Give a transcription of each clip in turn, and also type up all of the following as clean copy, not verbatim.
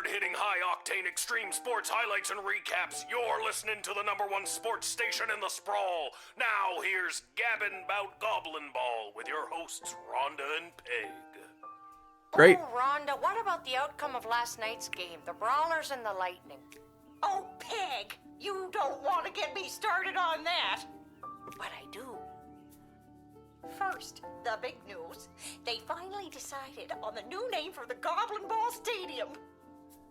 hard-hitting, high-octane extreme sports highlights and recaps. You're listening to the #1 sports station in the sprawl. Now here's Gabbin' 'Bout Goblin Ball with your hosts Rhonda and Peg. Great. Oh, Rhonda, what about the outcome of last night's game? The Brawlers and the Lightning. Oh, Peg, you don't want to get me started on that. But I do. First, the big news. They finally decided on the new name for the Goblin Ball Stadium.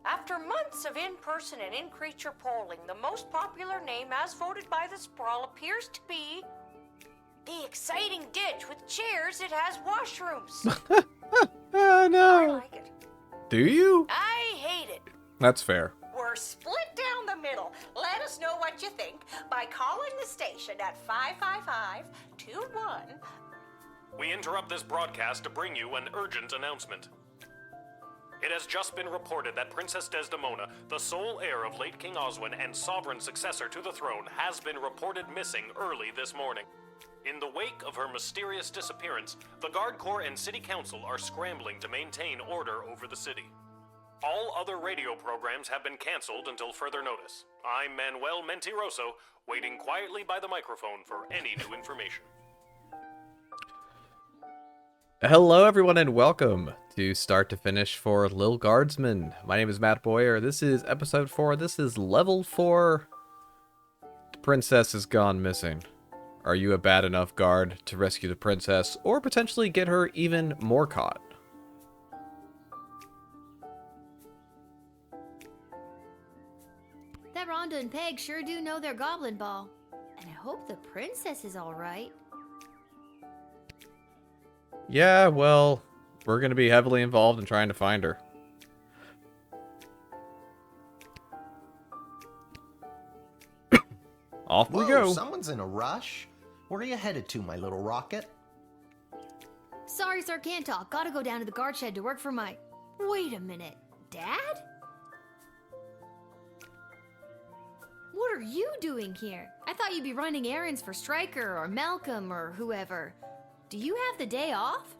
After months of in-person and in-creature polling, the most popular name as voted by the Sprawl appears to be the exciting ditch with chairs. It has washrooms. Oh, no. I like it. Do you? I hate it. That's fair. We're split down the middle. Let us know what you think by calling the station at 555-21. We interrupt this broadcast to bring you an urgent announcement. It has just been reported that Princess Desdemona, the sole heir of late King Oswin and sovereign successor to the throne, has been reported missing early this morning. In the wake of her mysterious disappearance, the Guard Corps and City Council are scrambling to maintain order over the city. All other radio programs have been canceled until further notice. I'm Manuel Mentiroso, waiting quietly by the microphone for any new information. Hello, everyone, and welcome to Start to Finish for Lil Guardsman. My name is Matt Bowyer. This is episode 4. This is level 4. The princess has gone missing. Are you a bad enough guard to rescue the princess, or potentially get her even more caught? That Rhonda and Peg sure do know their goblin ball. And I hope the princess is alright. Yeah, well, we're going to be heavily involved in trying to find her. Off we go. Someone's in a rush. Where are you headed to, my little rocket? Sorry, sir, can't talk. Gotta go down to the guard shed to work for my... Wait a minute. Dad? What are you doing here? I thought you'd be running errands for Stryker or Malcolm or whoever. Do you have the day off?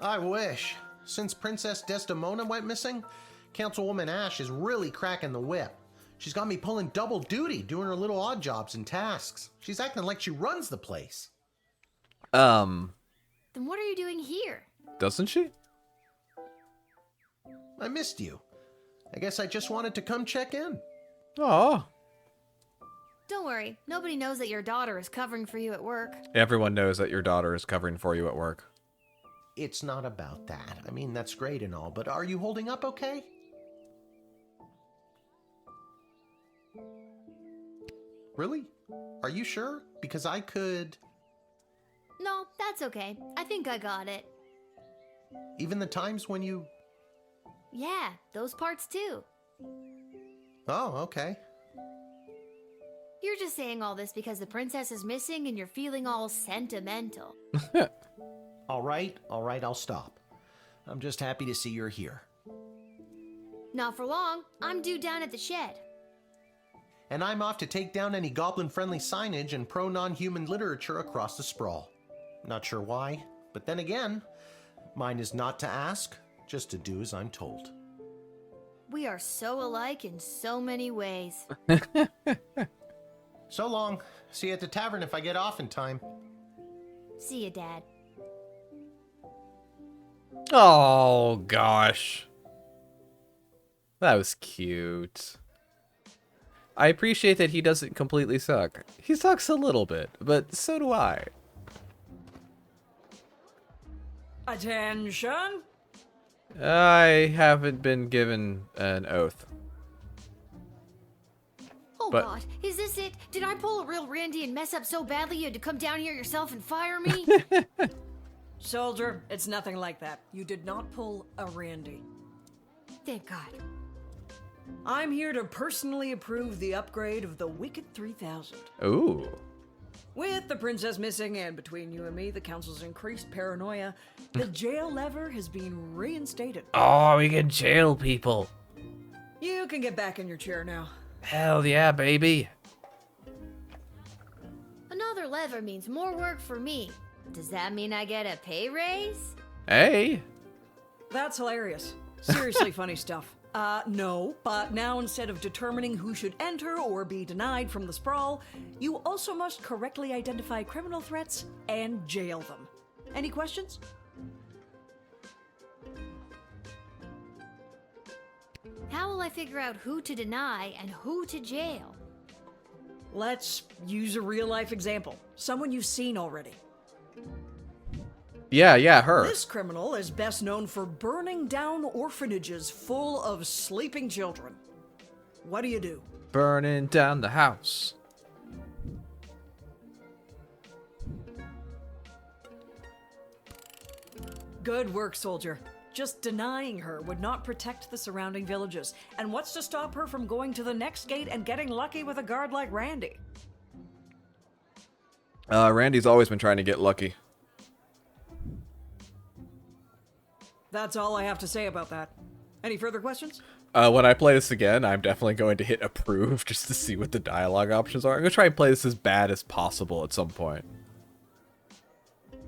I wish. Since Princess Desdemona went missing, Councilwoman Ash is really cracking the whip. She's got me pulling double duty, doing her little odd jobs and tasks. She's acting like she runs the place. Then what are you doing here? Doesn't she? I missed you. I guess I just wanted to come check in. Aw. Don't worry, nobody knows that your daughter is covering for you at work. Everyone knows that your daughter is covering for you at work. It's not about that. I mean, that's great and all, but are you holding up okay? Really? Are you sure? Because I could... No, that's okay. I think I got it. Even the times when you... Yeah, those parts too. Oh, okay. You're just saying all this because the princess is missing and you're feeling all sentimental. All right, I'll stop. I'm just happy to see you're here. Not for long. I'm due down at the shed. And I'm off to take down any goblin-friendly signage and pro-non-human literature across the sprawl. Not sure why, but then again, mine is not to ask, just to do as I'm told. We are so alike in so many ways. So long. See you at the tavern if I get off in time. See ya, Dad. Oh, gosh. That was cute. I appreciate that he doesn't completely suck. He sucks a little bit, but so do I. Attention! I haven't been given an oath. Oh But- God, is this it? Did I pull a real Randy and mess up so badly you had to come down here yourself and fire me? Soldier, it's nothing like that. You did not pull a Randy. Thank God. I'm here to personally approve the upgrade of the Wicked 3000. Ooh. With the princess missing and between you and me, the council's increased paranoia, the jail lever has been reinstated. Oh, we can jail people. You can get back in your chair now. Hell yeah, baby. Another lever means more work for me. Does that mean I get a pay raise? Hey. That's hilarious. Seriously funny stuff. No, but now instead of determining who should enter or be denied from the sprawl, you also must correctly identify criminal threats and jail them. Any questions? How will I figure out who to deny and who to jail? Let's use a real-life example. Someone you've seen already. Yeah, her. This criminal is best known for burning down orphanages full of sleeping children. What do you do? Burning down the house. Good work, soldier. Just denying her would not protect the surrounding villages. And what's to stop her from going to the next gate and getting lucky with a guard like Randy? Randy's always been trying to get lucky. That's all I have to say about that. Any further questions? When I play this again, I'm definitely going to hit approve just to see what the dialogue options are. I'm going to try and play this as bad as possible at some point.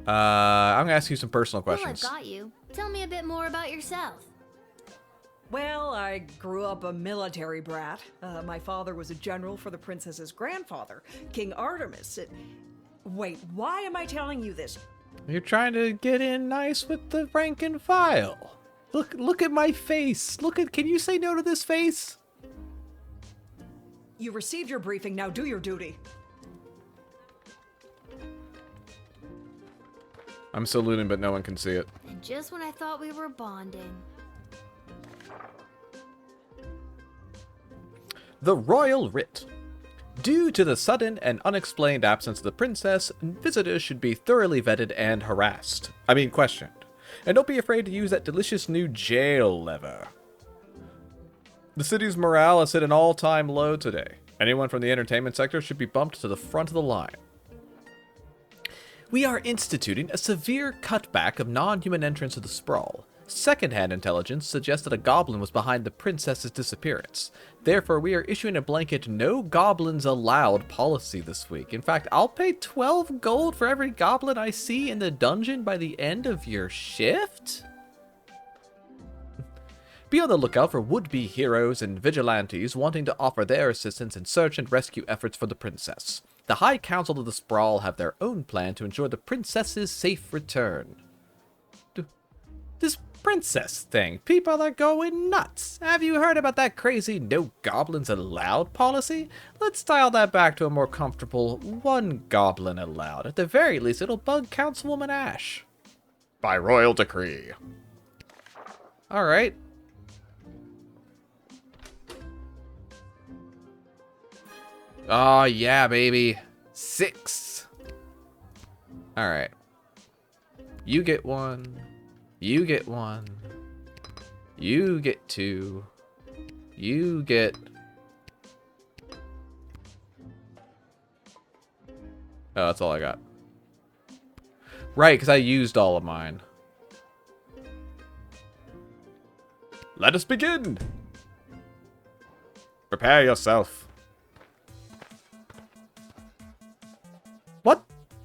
I'm going to ask you some personal questions. Well, I've got you. Tell me a bit more about yourself. Well, I grew up a military brat. My father was a general for the princess's grandfather, King Artemis. Wait, why am I telling you this? You're trying to get in nice with the rank and file. Look at my face. Can you say no to this face? You received your briefing, now do your duty. I'm saluting, but no one can see it. And just when I thought we were bonding. The Royal Writ. Due to the sudden and unexplained absence of the princess, visitors should be thoroughly vetted and questioned. And don't be afraid to use that delicious new jail lever. The city's morale is at an all-time low today. Anyone from the entertainment sector should be bumped to the front of the line. We are instituting a severe cutback of non-human entrance to the sprawl. Second-hand intelligence suggests that a goblin was behind the princess's disappearance. Therefore, we are issuing a blanket no goblins allowed policy this week. In fact, I'll pay 12 gold for every goblin I see in the dungeon by the end of your shift? Be on the lookout for would-be heroes and vigilantes wanting to offer their assistance in search and rescue efforts for the princess. The High Council of the Sprawl have their own plan to ensure the princess's safe return. This princess thing, people are going nuts. Have you heard about that crazy no goblins allowed policy? Let's dial that back to a more comfortable one goblin allowed. At the very least, it'll bug Councilwoman Ash. By royal decree. Alright. Oh yeah, baby. 6. Alright. You get 1. You get 1. You get 2. You get... Oh, that's all I got. Right, because I used all of mine. Let us begin! Prepare yourself. What?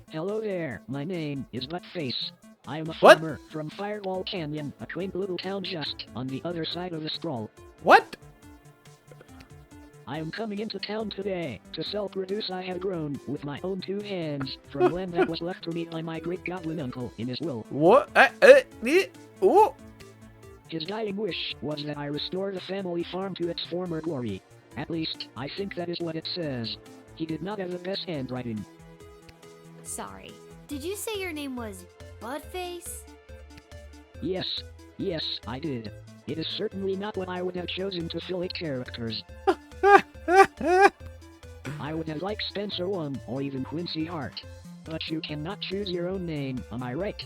Hello there, my name is Buttface. I am a What? farmer from Firewall Canyon, a quaint little town just on the other side of the sprawl. What? I am coming into town today to sell produce I have grown with my own 2 hands from land that was left to me by my great goblin uncle in his will. What? Oh. His dying wish was that I restore the family farm to its former glory. At least, I think that is what it says. He did not have the best handwriting. Sorry. Did you say your name was Budface? Yes, I did. It is certainly not what I would have chosen to fill 8 characters. I would have liked Spencer 1 or even Quincy Hart. But you cannot choose your own name, am I right?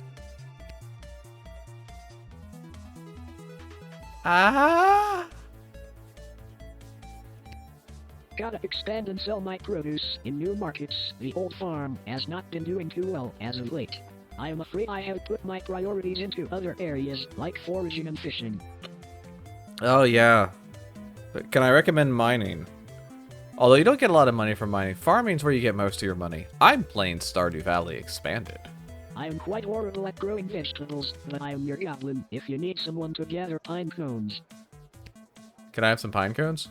Ah. Gotta expand and sell my produce in new markets. The old farm has not been doing too well as of late. I am afraid I have put my priorities into other areas like foraging and fishing. Oh yeah. But can I recommend mining? Although you don't get a lot of money from mining, farming's where you get most of your money. I'm playing Stardew Valley Expanded. I am quite horrible at growing vegetables, but I am your goblin if you need someone to gather pine cones. Can I have some pine cones?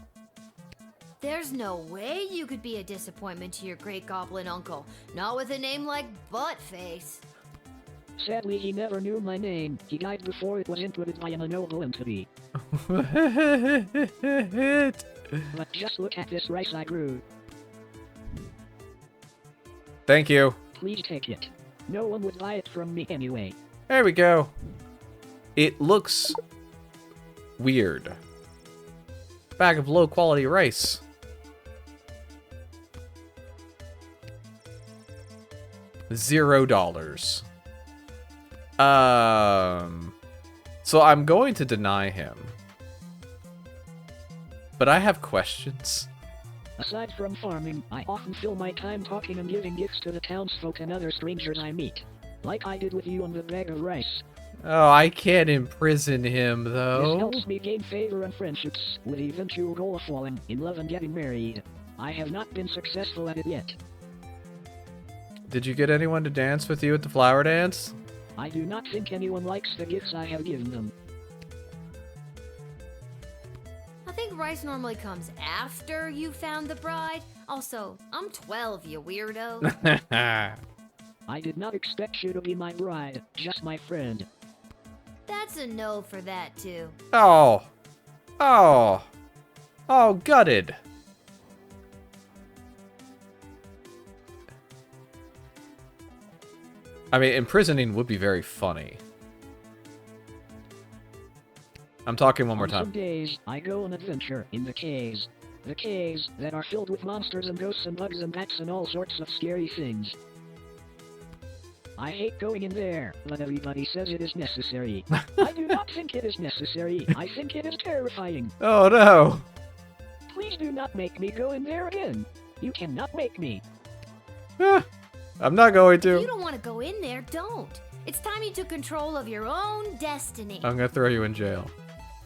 There's no way you could be a disappointment to your great goblin uncle. Not with a name like Buttface. Sadly, he never knew my name. He died before it was inputted by an unknowable entity. But just look at this rice I grew. Thank you. Please take it. No one would buy it from me anyway. There we go. It looks weird. Bag of low quality rice. $0. So I'm going to deny him. But I have questions. Aside from farming, I often fill my time talking and giving gifts to the townsfolk and other strangers I meet. Like I did with you on the bag of rice. Oh, I can't imprison him, though. This helps me gain favor and friendships, with the eventual goal of falling in love and getting married. I have not been successful at it yet. Did you get anyone to dance with you at the flower dance? I do not think anyone likes the gifts I have given them. I think rice normally comes after you found the bride. Also, I'm 12, you weirdo. I did not expect you to be my bride, just my friend. That's a no for that, too. Oh. Oh. Oh, gutted. I mean, imprisoning would be very funny. I'm talking one more On some time. days, I go on adventure in the caves. The caves that are filled with monsters and ghosts and bugs and bats and all sorts of scary things. I hate going in there, but everybody says it is necessary. I do not think it is necessary. I think it is terrifying. Oh, no. Please do not make me go in there again. You cannot make me. I'm not going If you to. don't want to go in there, don't. It's time you took control of your own destiny. I'm gonna throw you in jail.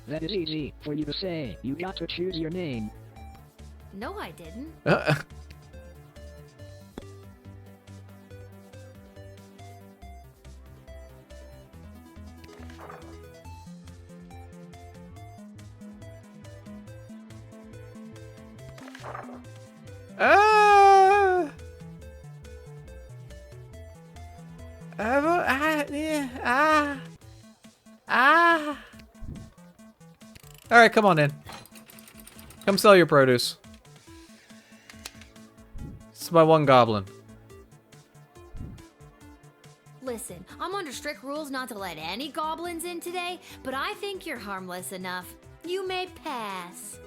That is easy for you to say. You got to choose your name. No, I didn't. All right, come on in. Come sell your produce. This is my one goblin. Listen, I'm under strict rules not to let any goblins in today, but I think you're harmless enough. You may pass.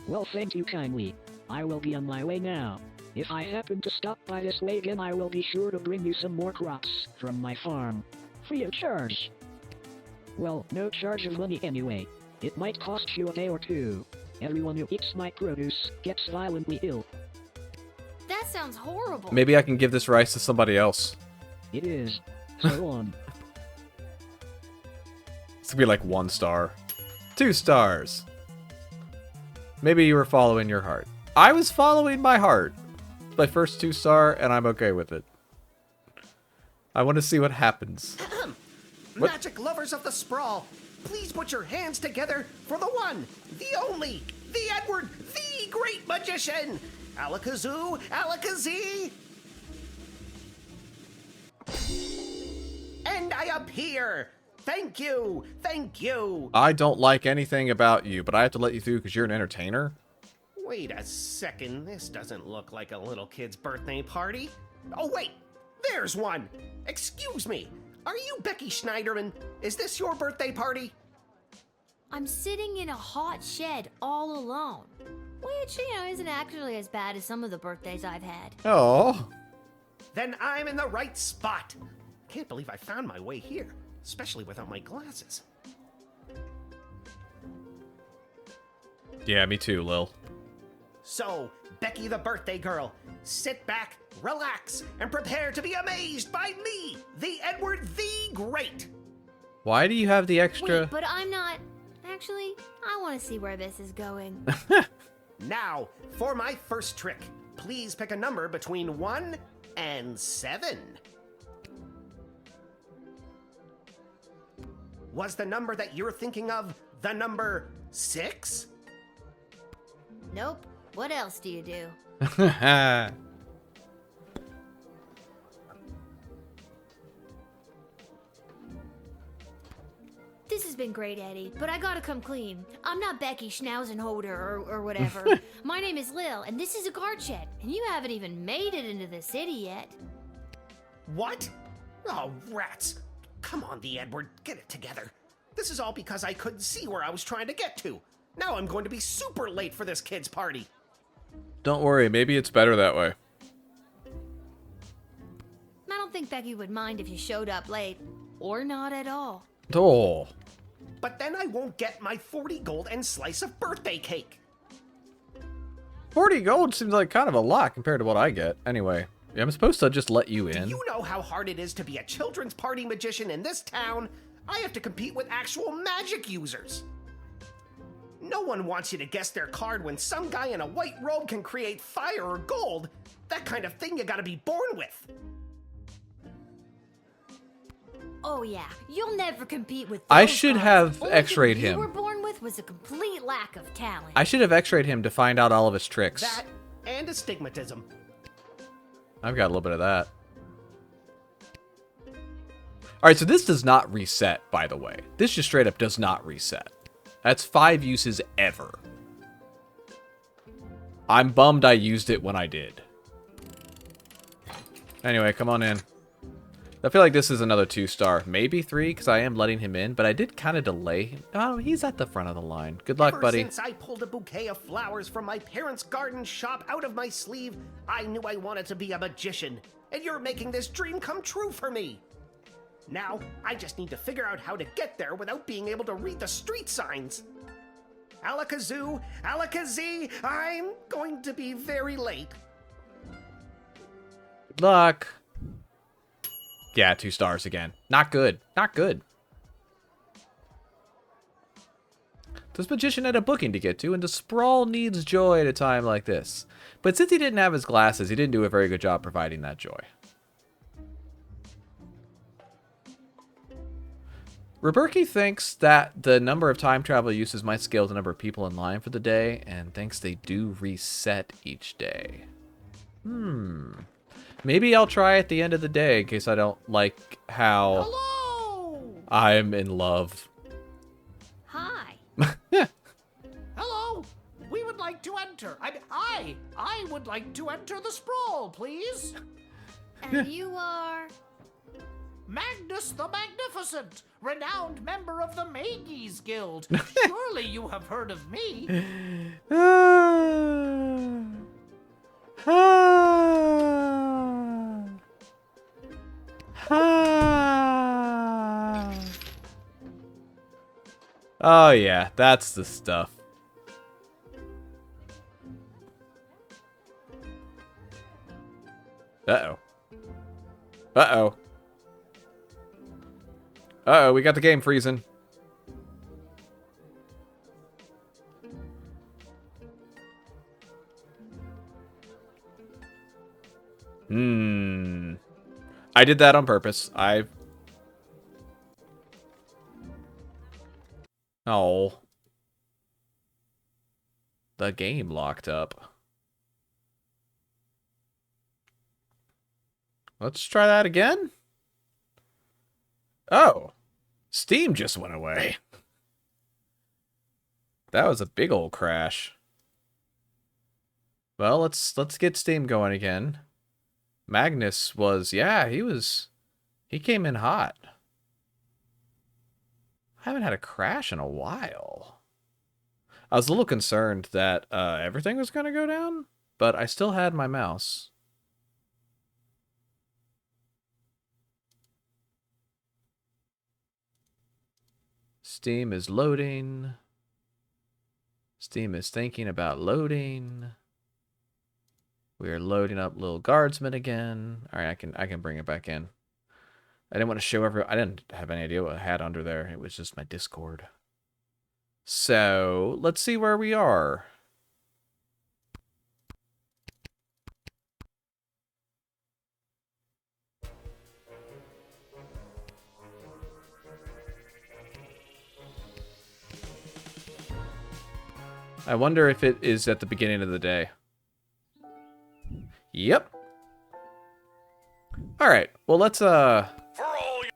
Well, thank you kindly. I will be on my way now. If I happen to stop by this way again, I will be sure to bring you some more crops from my farm. Free of charge. Well, no charge of money anyway. It might cost you a day or two. Everyone who eats my produce gets violently ill. That sounds horrible. Maybe I can give this rice to somebody else. It is. So on. This could be like 1 star. 2 stars. Maybe you were following your heart. I was following my heart. My first 2 star, and I'm okay with it. I want to see what happens. What? Magic lovers of the sprawl, please put your hands together for the one, the only, the Edward, the great magician! Alakazoo, Alakazee! And I appear! Thank you! Thank you! I don't like anything about you, but I have to let you through because you're an entertainer? Wait a second, this doesn't look like a little kid's birthday party. Oh wait, there's one! Excuse me, are you Becky Schneiderman? Is this your birthday party? I'm sitting in a hot shed all alone. Which, isn't actually as bad as some of the birthdays I've had. Oh. Then I'm in the right spot. Can't believe I found my way here, especially without my glasses. Yeah, me too, Lil. So, Becky the birthday girl, sit back, relax, and prepare to be amazed by me, the Edward the Great. Why do you have the extra... Wait, but I'm not... Actually, I want to see where this is going. Now, for my first trick, please pick a number between 1 and 7. Was the number that you're thinking of the number 6? Nope. What else do you do? This has been great, Eddie, but I gotta come clean. I'm not Becky Schnauzenholder or whatever. My name is Lil, and this is a guard shed, and you haven't even made it into the city yet. What? Oh, rats. Come on, the Edward, get it together. This is all because I couldn't see where I was trying to get to. Now I'm going to be super late for this kid's party. Don't worry, maybe it's better that way. I don't think Becky would mind if you showed up late, or not at all. Oh. But then I won't get my 40 gold and slice of birthday cake. 40 gold seems like kind of a lot compared to what I get. Anyway, I'm supposed to just let you in. Do you know how hard it is to be a children's party magician in this town? I have to compete with actual magic users. No one wants you to guess their card when some guy in a white robe can create fire or gold. That kind of thing you gotta be born with. Oh yeah, you'll never compete with those I should guys. have Only X-rayed thing him. You were born with was a complete lack of talent. I should have X-rayed him to find out all of his tricks. That and astigmatism. I've got a little bit of that. Alright, so this does not reset, by the way. This just straight up does not reset. That's 5 uses ever. I'm bummed I used it when I did. Anyway, come on in. I feel like this is another 2-star. Maybe 3, because I am letting him in, but I did kind of delay him. Oh, he's at the front of the line. Good luck, buddy. Ever since I pulled a bouquet of flowers from my parents' garden shop out of my sleeve, I knew I wanted to be a magician. And you're making this dream come true for me. Now, I just need to figure out how to get there without being able to read the street signs. Alakazoo, Alakazee, I'm going to be very late. Good luck. Yeah, 2 stars again. Not good. Not good. This magician had a booking to get to, and the sprawl needs joy at a time like this. But since he didn't have his glasses, he didn't do a very good job providing that joy. Roberki thinks that the number of time travel uses might scale the number of people in line for the day, and thinks they do reset each day. Maybe I'll try at the end of the day in case I don't like how Hello! I'm in love. Hi. Hello! We would like to enter. I would like to enter the sprawl, please. And you are... Magnus the Magnificent, renowned member of the Mages Guild. Surely you have heard of me. Oh yeah, that's the stuff. Uh-oh. Uh-oh. Uh-oh, we got the game freezing. I did that on purpose. Oh. The game locked up. Let's try that again. Oh. Steam just went away. That was a big old crash. Well, let's get Steam going again. Magnus was, yeah, he came in hot. I haven't had a crash in a while. I was a little concerned that everything was going to go down, but I still had my mouse. Steam is loading. Steam is thinking about loading. We are loading up little Guardsman again. All right, I can bring it back in. I didn't want to show I didn't have any idea what I had under there. It was just my Discord. So, let's see where we are. I wonder if it is at the beginning of the day. Yep. All right. Well, let's For all you...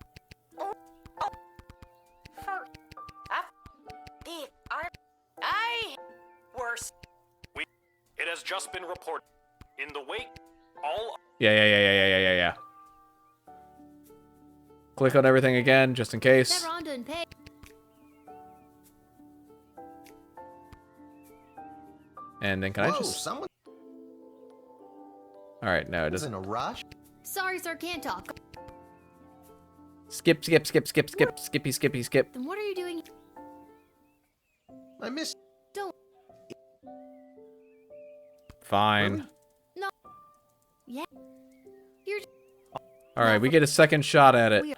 Worse. It has just been reported. In the wake, all... Yeah. Click on everything again, just in case. Never on to pay. And then can I Whoa, just... someone All right, no, it is doesn't. in a rush? Sorry, sir, can't talk. Skip. Skippy, skip. Then what are you doing? I missed. Don't. Fine. No. Yeah. You're. All right, we get a second shot at it. We are.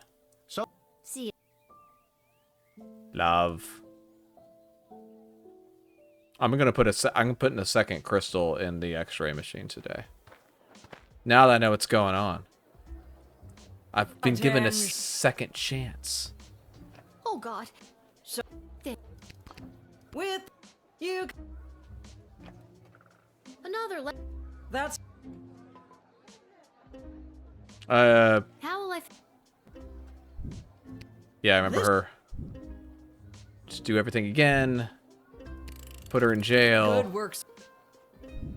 So See it. Love. I'm putting a second crystal in the X-ray machine today. Now that I know what's going on, I've been given a second chance. Oh God. So, with you, Another. that's How will I? Yeah, I remember her. Just do everything again. Put her in jail. good works.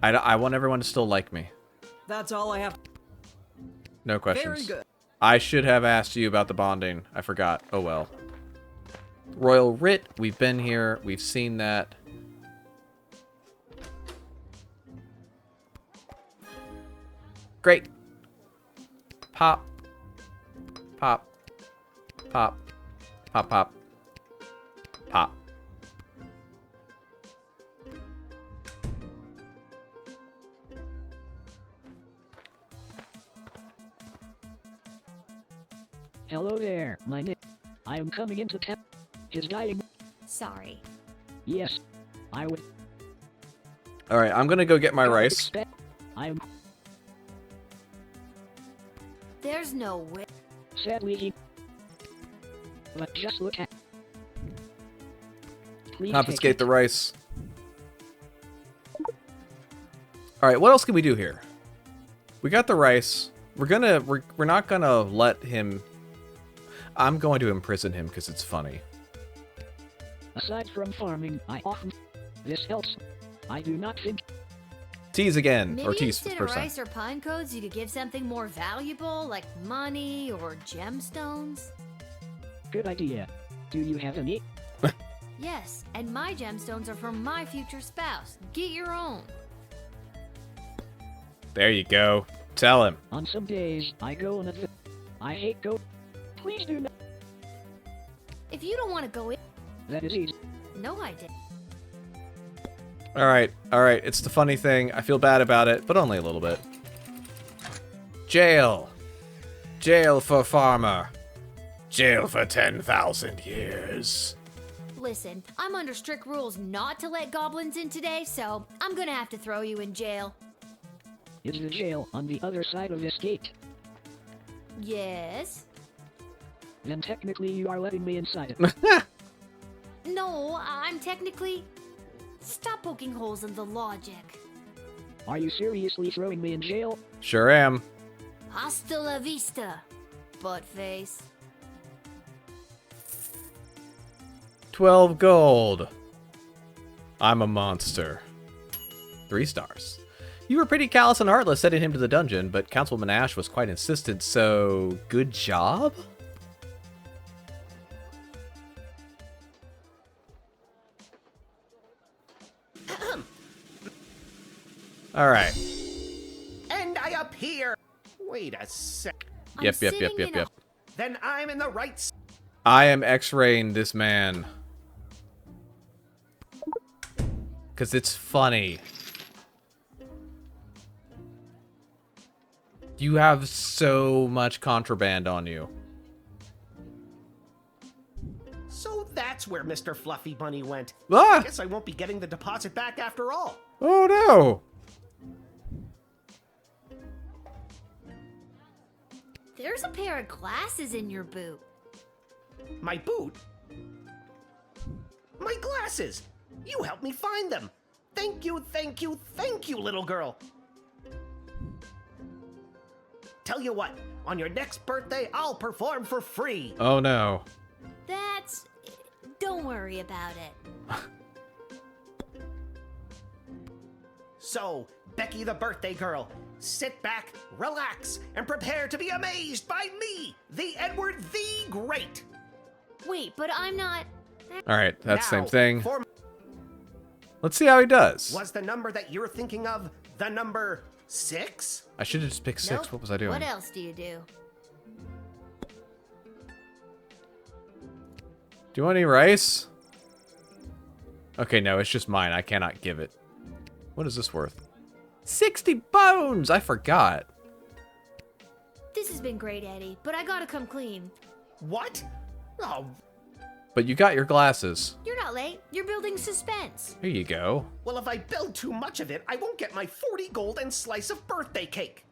I want everyone to still like me. That's all I have. No questions. Very good. I should have asked you about the bonding. I forgot. Oh well. Royal Writ. We've been here. We've seen that. Great. Pop. Pop. Pop. Pop, pop. Pop. Hello there, my name. I am coming into town. His dying. Sorry. Yes, I would. All right, I'm gonna go get my rice. expect. I am There's no way. sadly he. But just look at. Please Confiscate take the rice. All right, what else can we do here? We got the rice. We're not gonna let him. I'm going to imprison him because it's funny. it. Aside from farming, I often. This helps. I do not think. Tease again, Maybe or tease instead of first time. rice or pine codes, you could give something more valuable, like money or gemstones. Good idea. Do you have any? Yes, and my gemstones are from my future spouse. Get your own. There you go. Tell him. On some days, I go on a. I hate go. Please do not. If you don't want to go in, That is easy. no, I didn't. All right. It's the funny thing. I feel bad about it, but only a little bit. Jail. Jail for farmer. Jail for 10,000 years. Listen, I'm under strict rules not to let goblins in today, so I'm gonna have to throw you in jail. Is the jail on the other side of this gate? Yes? Then technically you are letting me inside it. No, I'm technically. Stop poking holes in the logic. Are you seriously throwing me in jail? Sure am. Hasta la vista, buttface. 12 gold. I'm a monster. 3 stars. You were pretty callous and heartless sending him to the dungeon, but Councilwoman Ash was quite insistent, so good job? Alright. And I appear. Wait a sec. I'm Yep. sitting in a- Then I'm in the right. I am X-raying this man. Because it's funny. You have so much contraband on you. So that's where Mr. Fluffy Bunny went. Ah! Guess I won't be getting the deposit back after all. Oh no! There's a pair of glasses in your boot. My boot? My glasses! You helped me find them. Thank you, thank you, thank you, little girl. Tell you what, on your next birthday, I'll perform for free. Oh no. That's... Don't worry about it. So, Becky the birthday girl, sit back, relax, and prepare to be amazed by me, the Edward the Great. Wait, but I'm not... Alright, that's the same Now, thing. for- Let's see how he does. Was the number that you're thinking of the number 6? I should have just picked 6. Nope. What was I doing? What else do you do? Do you want any rice? Okay, no, it's just mine. I cannot give it. What is this worth? 60 bones! I forgot. This has been great, Eddie, but I gotta come clean. What? Oh, But you got your glasses. You're not late. You're building suspense. Here you go. well, if I build too much of it, I won't get my 40 gold and slice of birthday cake.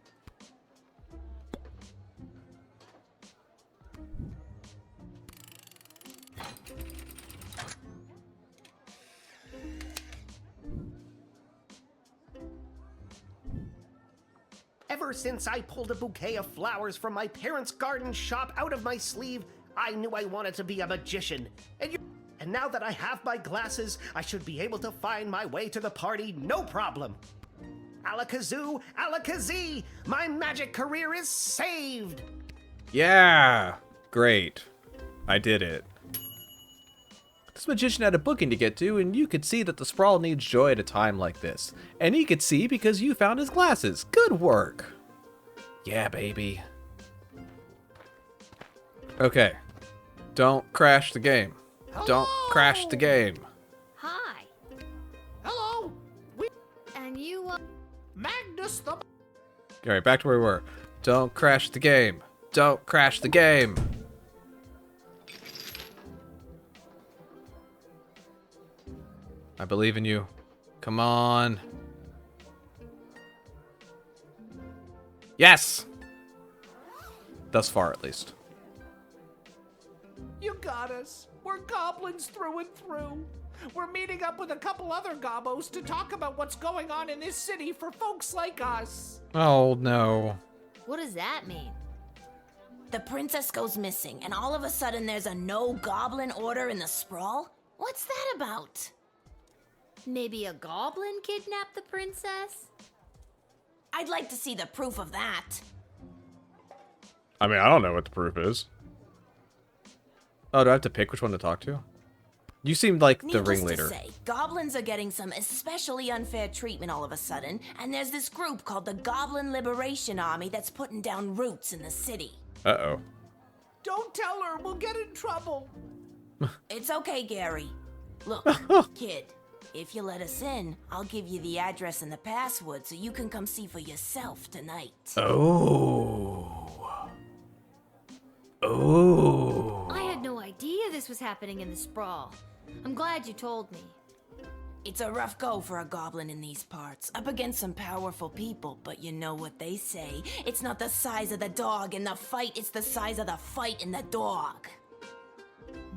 Ever since I pulled a bouquet of flowers from my parents' garden shop out of my sleeve, I knew I wanted to be a magician. And now that I have my glasses, I should be able to find my way to the party no problem. Alakazoo, Alakazee, my magic career is saved! Yeah! Great. I did it. This magician had a booking to get to, and you could see that the Sprawl needs joy at a time like this. And he could see because you found his glasses. Good work. Yeah, baby. Okay. Don't crash the game. Don't crash the game. Hi. Hello, And you, Magnus the... Alright, back to where we were. Don't crash the game. Don't crash the game. I believe in you. Come on. Yes! Thus far, at least. You got us. We're goblins through and through. We're meeting up with a couple other gobbos to talk about what's going on in this city for folks like us. Oh, no. what does that mean? The princess goes missing, and all of a sudden there's a no goblin order in the sprawl? What's that about? Maybe a goblin kidnapped the princess? I'd like to see the proof of that. I mean, I don't know what the proof is. Oh, do I have to pick which one to talk to? You seemed like the Needless ringleader. to say, goblins are getting some especially unfair treatment all of a sudden, and there's this group called the Goblin Liberation Army that's putting down roots in the city. Uh-oh. Don't tell her, we'll get in trouble. It's okay, Gary. Look, kid, if you let us in, I'll give you the address and the password so you can come see for yourself tonight. Oh. Oh. I had no idea this was happening in the sprawl. I'm glad you told me. It's a rough go for a goblin in these parts, up against some powerful people, but you know what they say. It's not the size of the dog in the fight, it's the size of the fight in the dog.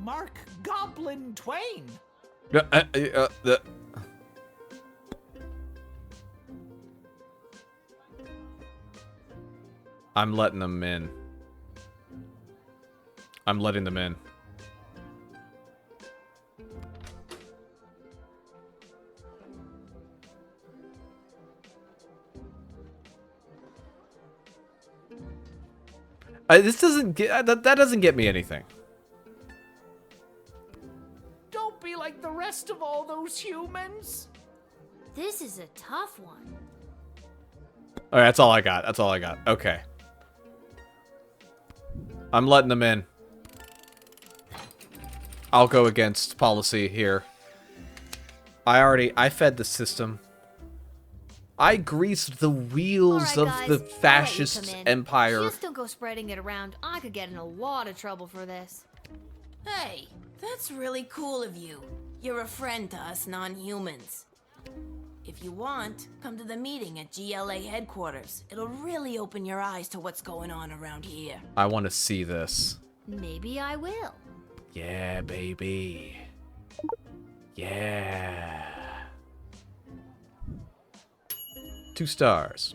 Mark Goblin Twain. I'm letting them in. I'm letting them in. This doesn't get that doesn't get me anything. Don't be like the rest of all those humans. This is a tough one. All right, that's all I got. That's all I got. Okay. I'm letting them in. I'll go against policy here. I fed the system. I greased the wheels All right, of guys, the I'll let you fascist come in. empire. Just don't go spreading it around. I could get in a lot of trouble for this. Hey, that's really cool of you. You're a friend to us non-humans. If you want, come to the meeting at GLA headquarters. It'll really open your eyes to what's going on around here. I want to see this. Maybe I will. Yeah, baby. Yeah. 2 stars.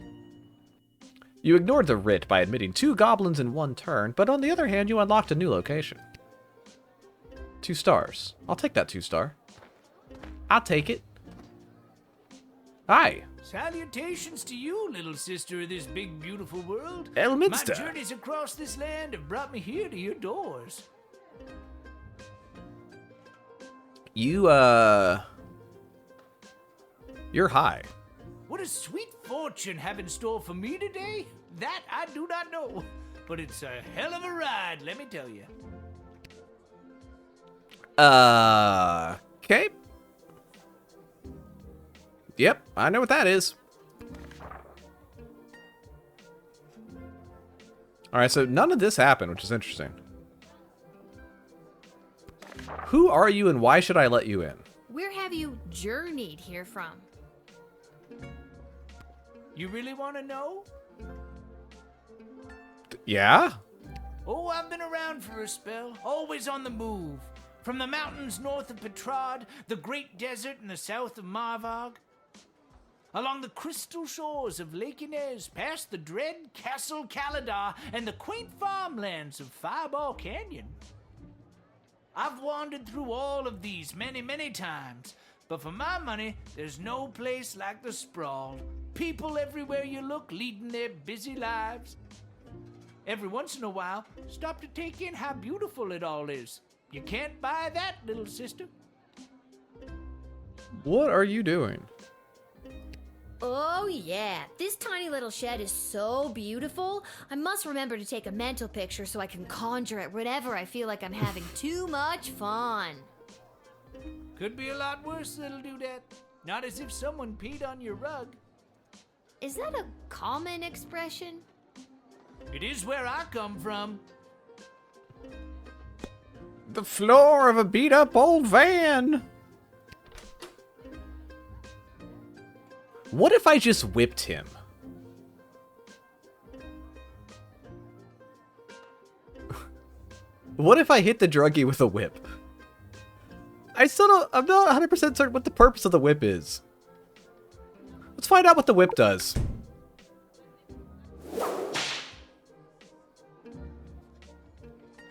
You ignored the writ by admitting 2 goblins in 1 turn, but on the other hand, you unlocked a new location. 2 stars. I'll take that 2 star. I'll take it. Hi. Salutations to you, little sister of this big, beautiful world. Elminster. My journeys across this land have brought me here to your doors. You're high. What does sweet fortune have in store for me today? That I do not know. But it's a hell of a ride, let me tell you. Okay. Yep, I know what that is. Alright, so none of this happened, which is interesting. Who are you and why should I let you in? Where have you journeyed here from? You really want to know? Yeah? Oh, I've been around for a spell, always on the move. From the mountains north of Petrad, the great desert in the south of Marvog, along the crystal shores of Lake Inez, past the dread Castle Caladar and the quaint farmlands of Fireball Canyon. I've wandered through all of these many, many times, but for my money, there's no place like the sprawl. People everywhere you look leading their busy lives. Every once in a while, stop to take in how beautiful it all is. You can't buy that, little sister. What are you doing? Oh yeah, this tiny little shed is so beautiful. I must remember to take a mental picture so I can conjure it whenever I feel like I'm having too much fun. Could be a lot worse that'll do that. Not as if someone peed on your rug. Is that a common expression? It is where I come from. The floor of a beat-up old van. What if I just whipped him? What if I hit the druggie with a whip? I'm not 100% certain what the purpose of the whip is. Let's find out what the whip does.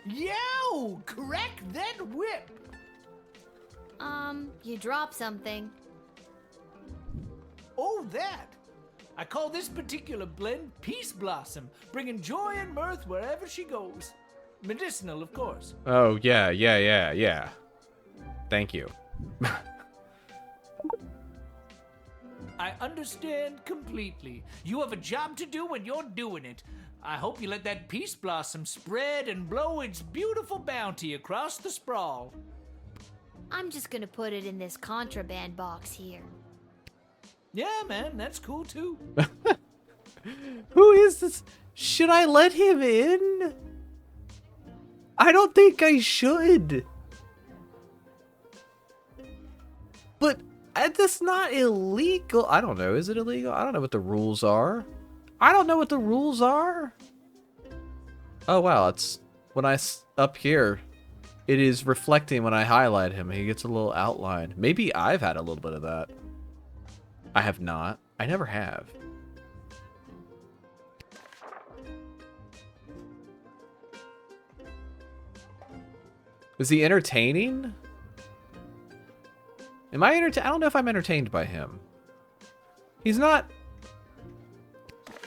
Yo! Crack that whip! You dropped something. Oh, that! I call this particular blend Peace Blossom, bringing joy and mirth wherever she goes. Medicinal, of course. Oh, yeah. Thank you. I understand completely. You have a job to do and you're doing it. I hope you let that Peace Blossom spread and blow its beautiful bounty across the sprawl. I'm just gonna put it in this contraband box here. Yeah, man, that's cool too. Who is this? Should I let him in? I don't think I should. But that's not illegal. I don't know. Is it illegal? I don't know what the rules are. Oh, wow. It's when up here, it is reflecting when I highlight him. He gets a little outline. Maybe I've had a little bit of that. I have not. I never have. Was he entertaining? Am I entertained? I don't know if I'm entertained by him. He's not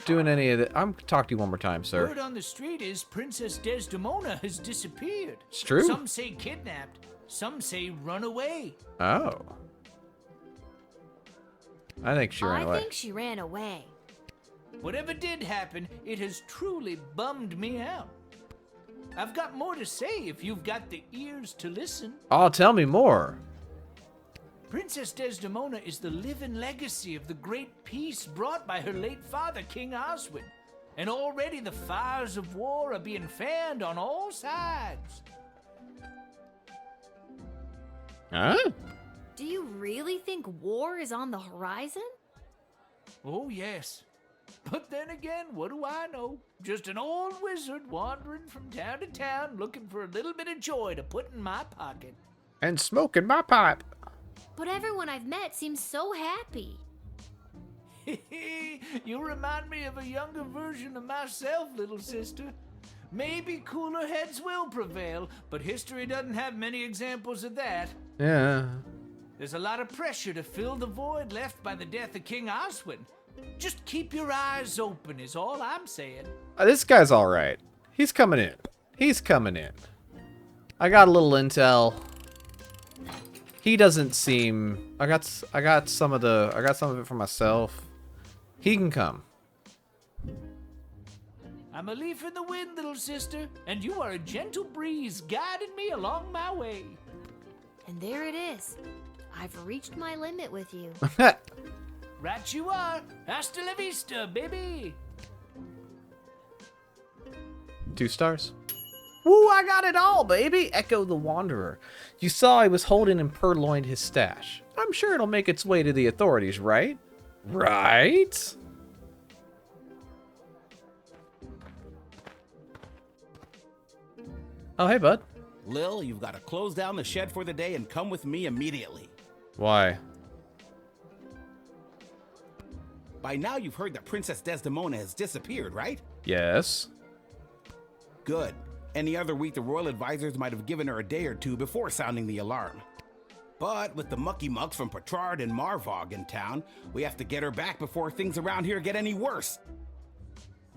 doing any of that. I'm talking to you one more time, sir. Word on the street is Princess Desdemona has disappeared. It's true. Some say kidnapped. Some say run away. Oh. I think she ran away. I think she ran away. Whatever did happen, it has truly bummed me out. I've got more to say if you've got the ears to listen. Oh, tell me more. Princess Desdemona is the living legacy of the great peace brought by her late father, King Oswin. And already the fires of war are being fanned on all sides. Huh? Do you really think war is on the horizon? Oh, yes. But then again, what do I know? Just an old wizard wandering from town to town looking for a little bit of joy to put in my pocket. And smoking my pipe. But everyone I've met seems so happy. You remind me of a younger version of myself, little sister. Maybe cooler heads will prevail, but history doesn't have many examples of that. Yeah. There's a lot of pressure to fill the void left by the death of King Oswin. Just keep your eyes open is all I'm saying. This guy's all right. He's coming in. He's coming in. I got a little intel. He doesn't seem. I got some of it for myself. He can come. I'm a leaf in the wind, little sister, and you are a gentle breeze guiding me along my way. And there it is. I've reached my limit with you. Right you are. Hasta la vista, baby. 2 stars. Woo, I got it all, baby! Echo the Wanderer. You saw he was holding and purloined his stash. I'm sure it'll make its way to the authorities, right? Right? Oh, hey, bud. Lil, you've got to close down the shed for the day and come with me immediately. Why? By now you've heard that Princess Desdemona has disappeared, right? Yes. Good. Any other week the royal advisors might have given her a day or two before sounding the alarm. But with the mucky mucks from Petrard and Marvog in town, we have to get her back before things around here get any worse.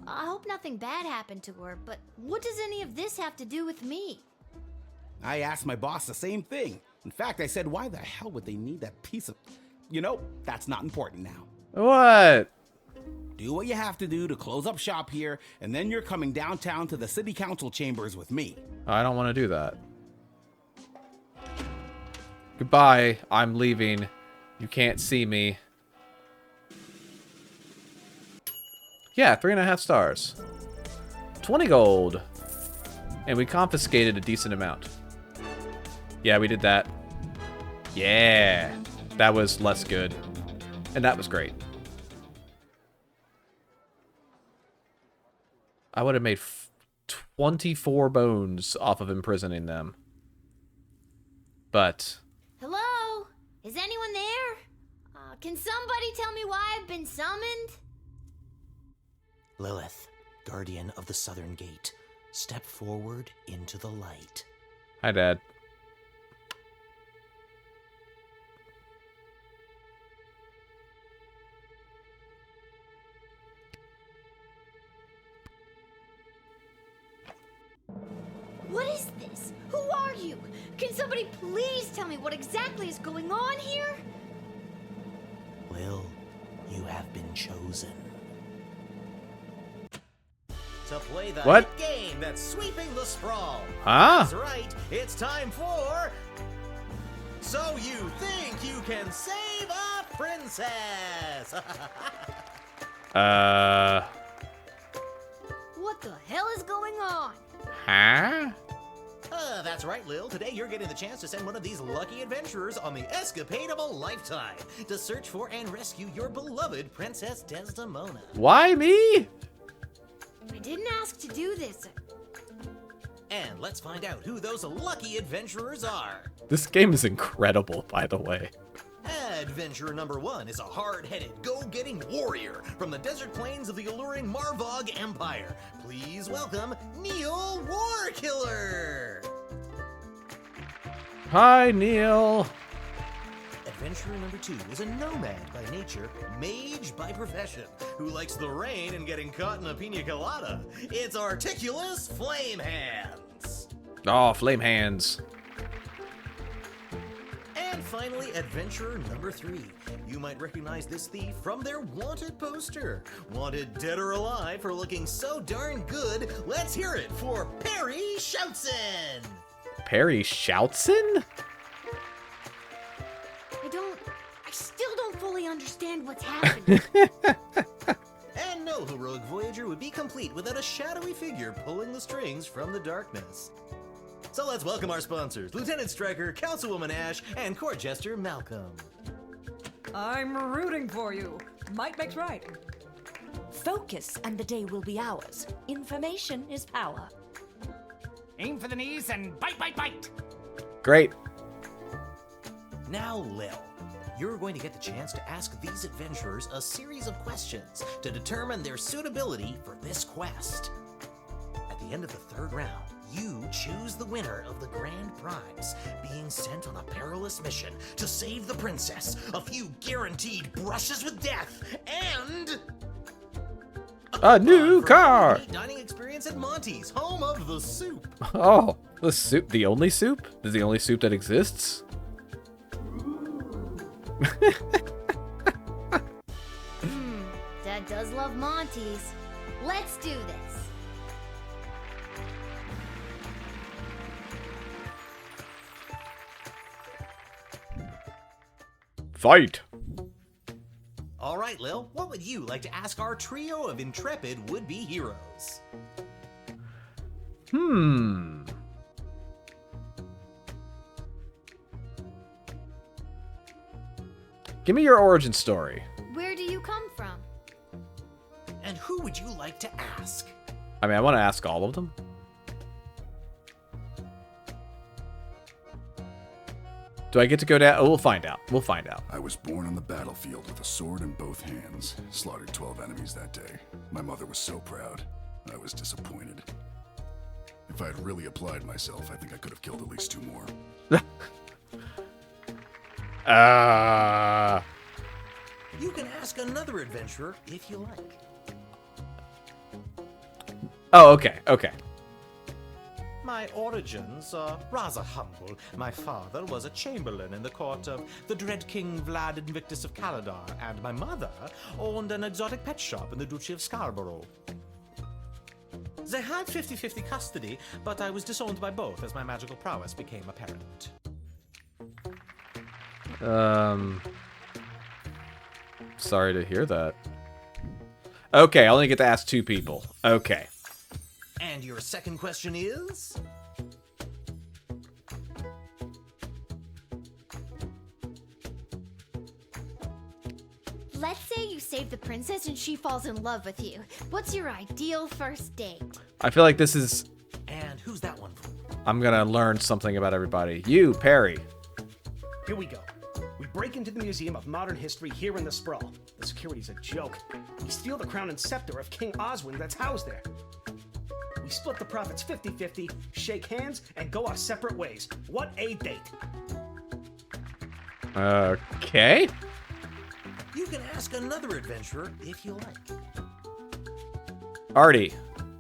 I hope nothing bad happened to her, but what does any of this have to do with me? I asked my boss the same thing. In fact, I said, why the hell would they need that piece of... You know, that's not important now. What? Do what you have to do to close up shop here, and then you're coming downtown to the city council chambers with me. I don't want to do that. Goodbye. I'm leaving. You can't see me. Yeah, 3.5 stars. 20 gold. And we confiscated a decent amount. Yeah, we did that. Yeah. That was less good. And that was great. I would have made 24 bones off of imprisoning them. But... Hello? Is anyone there? Can somebody tell me why I've been summoned? Lilith, guardian of the Southern Gate, step forward into the light. Hi, Dad. What is this? Who are you? Can somebody please tell me what exactly is going on here? Lil, you have been chosen. To play the What? hit game that's sweeping the sprawl. Huh? That's right, it's time for... So you think you can save a princess? What the hell is going on? Huh? That's right, Lil. Today you're getting the chance to send one of these lucky adventurers on the escapade of a lifetime to search for and rescue your beloved Princess Desdemona. Why me? I didn't ask to do this. And let's find out who those lucky adventurers are. This game is incredible, by the way. Adventurer number 1 is a hard-headed, go-getting warrior from the desert plains of the alluring Marvog Empire. Please welcome Neil Warkiller. Hi, Neil. Adventurer number 2 is a nomad by nature, mage by profession, who likes the rain and getting caught in a pina colada. It's Articulous Flame Hands. Oh, flame hands. And finally, adventurer number 3. You might recognize this thief from their wanted poster. Wanted dead or alive for looking so darn good. Let's hear it for Perry Shoutson. Perry Shoutson? I still don't fully understand what's happening. And no heroic voyager would be complete without a shadowy figure pulling the strings from the darkness. So let's welcome our sponsors, Lieutenant Stryker, Councilwoman Ash, and Court Jester Malcolm. I'm rooting for you. Might makes right. Focus and the day will be ours. Information is power. Aim for the knees and bite, bite, bite. Great. Now, Lil, you're going to get the chance to ask these adventurers a series of questions to determine their suitability for this quest. At the end of the third round, you choose the winner of the grand prize, being sent on a perilous mission to save the princess, a few guaranteed brushes with death, and A new for car! complete dining experience at Monty's, home of the soup. Oh, the soup? The only soup? Is the only soup that exists? Dad does love Monty's. Let's do this. Fight! All right, Lil, what would you like to ask our trio of intrepid would-be heroes? Give me your origin story. Where do you come from? And who would you like to ask? I mean, I want to ask all of them. Do I get to go down? Oh, we'll find out. We'll find out. I was born on the battlefield with a sword in both hands. Slaughtered 12 enemies that day. My mother was so proud. I was disappointed. If I had really applied myself, I think I could have killed at least 2 more. You can ask another adventurer if you like. Oh, okay, okay. My origins are rather humble. My father was a chamberlain in the court of the dread King Vlad Invictus of Caladar, and my mother owned an exotic pet shop in the Duchy of Scarborough. They had 50-50 custody, but I was disowned by both as my magical prowess became apparent. Sorry to hear that. Okay, I only get to ask 2 people. Okay. And your second question is? Let's say you save the princess and she falls in love with you. What's your ideal first date? I feel like this is... And who's that one for? I'm gonna learn something about everybody. You, Perry. Here we go. We break into the Museum of Modern History here in the Sprawl. The security's a joke. We steal the crown and scepter of King Oswin that's housed there. We split the profits 50-50, shake hands, and go our separate ways. What a date! Okay. You can ask another adventurer if you like. Artie.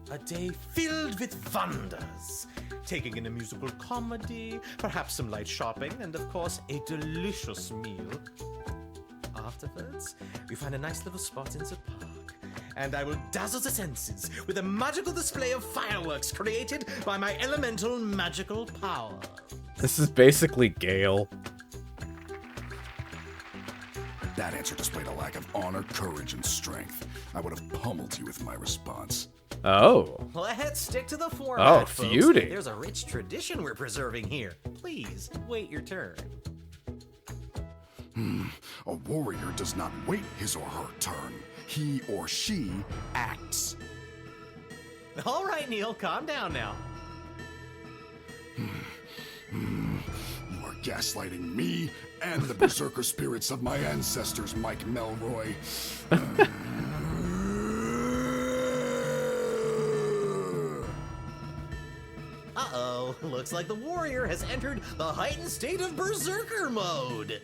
A day filled with wonders. Taking in a musical comedy, perhaps some light shopping, and of course, a delicious meal. Afterwards, we find a nice little spot in the park, and I will dazzle the senses with a magical display of fireworks created by my elemental magical power. This is basically Gale. That answer displayed a lack of honor, courage, and strength. I would have pummeled you with my response. Oh. Let's stick to the format, Oh, folks. feuding. There's a rich tradition we're preserving here. Please, wait your turn. A warrior does not wait his or her turn. He or she acts. All right, Neil, calm down now. You are gaslighting me and the berserker spirits of my ancestors, Mike Melroy. Uh-oh, looks like the warrior has entered the heightened state of berserker mode.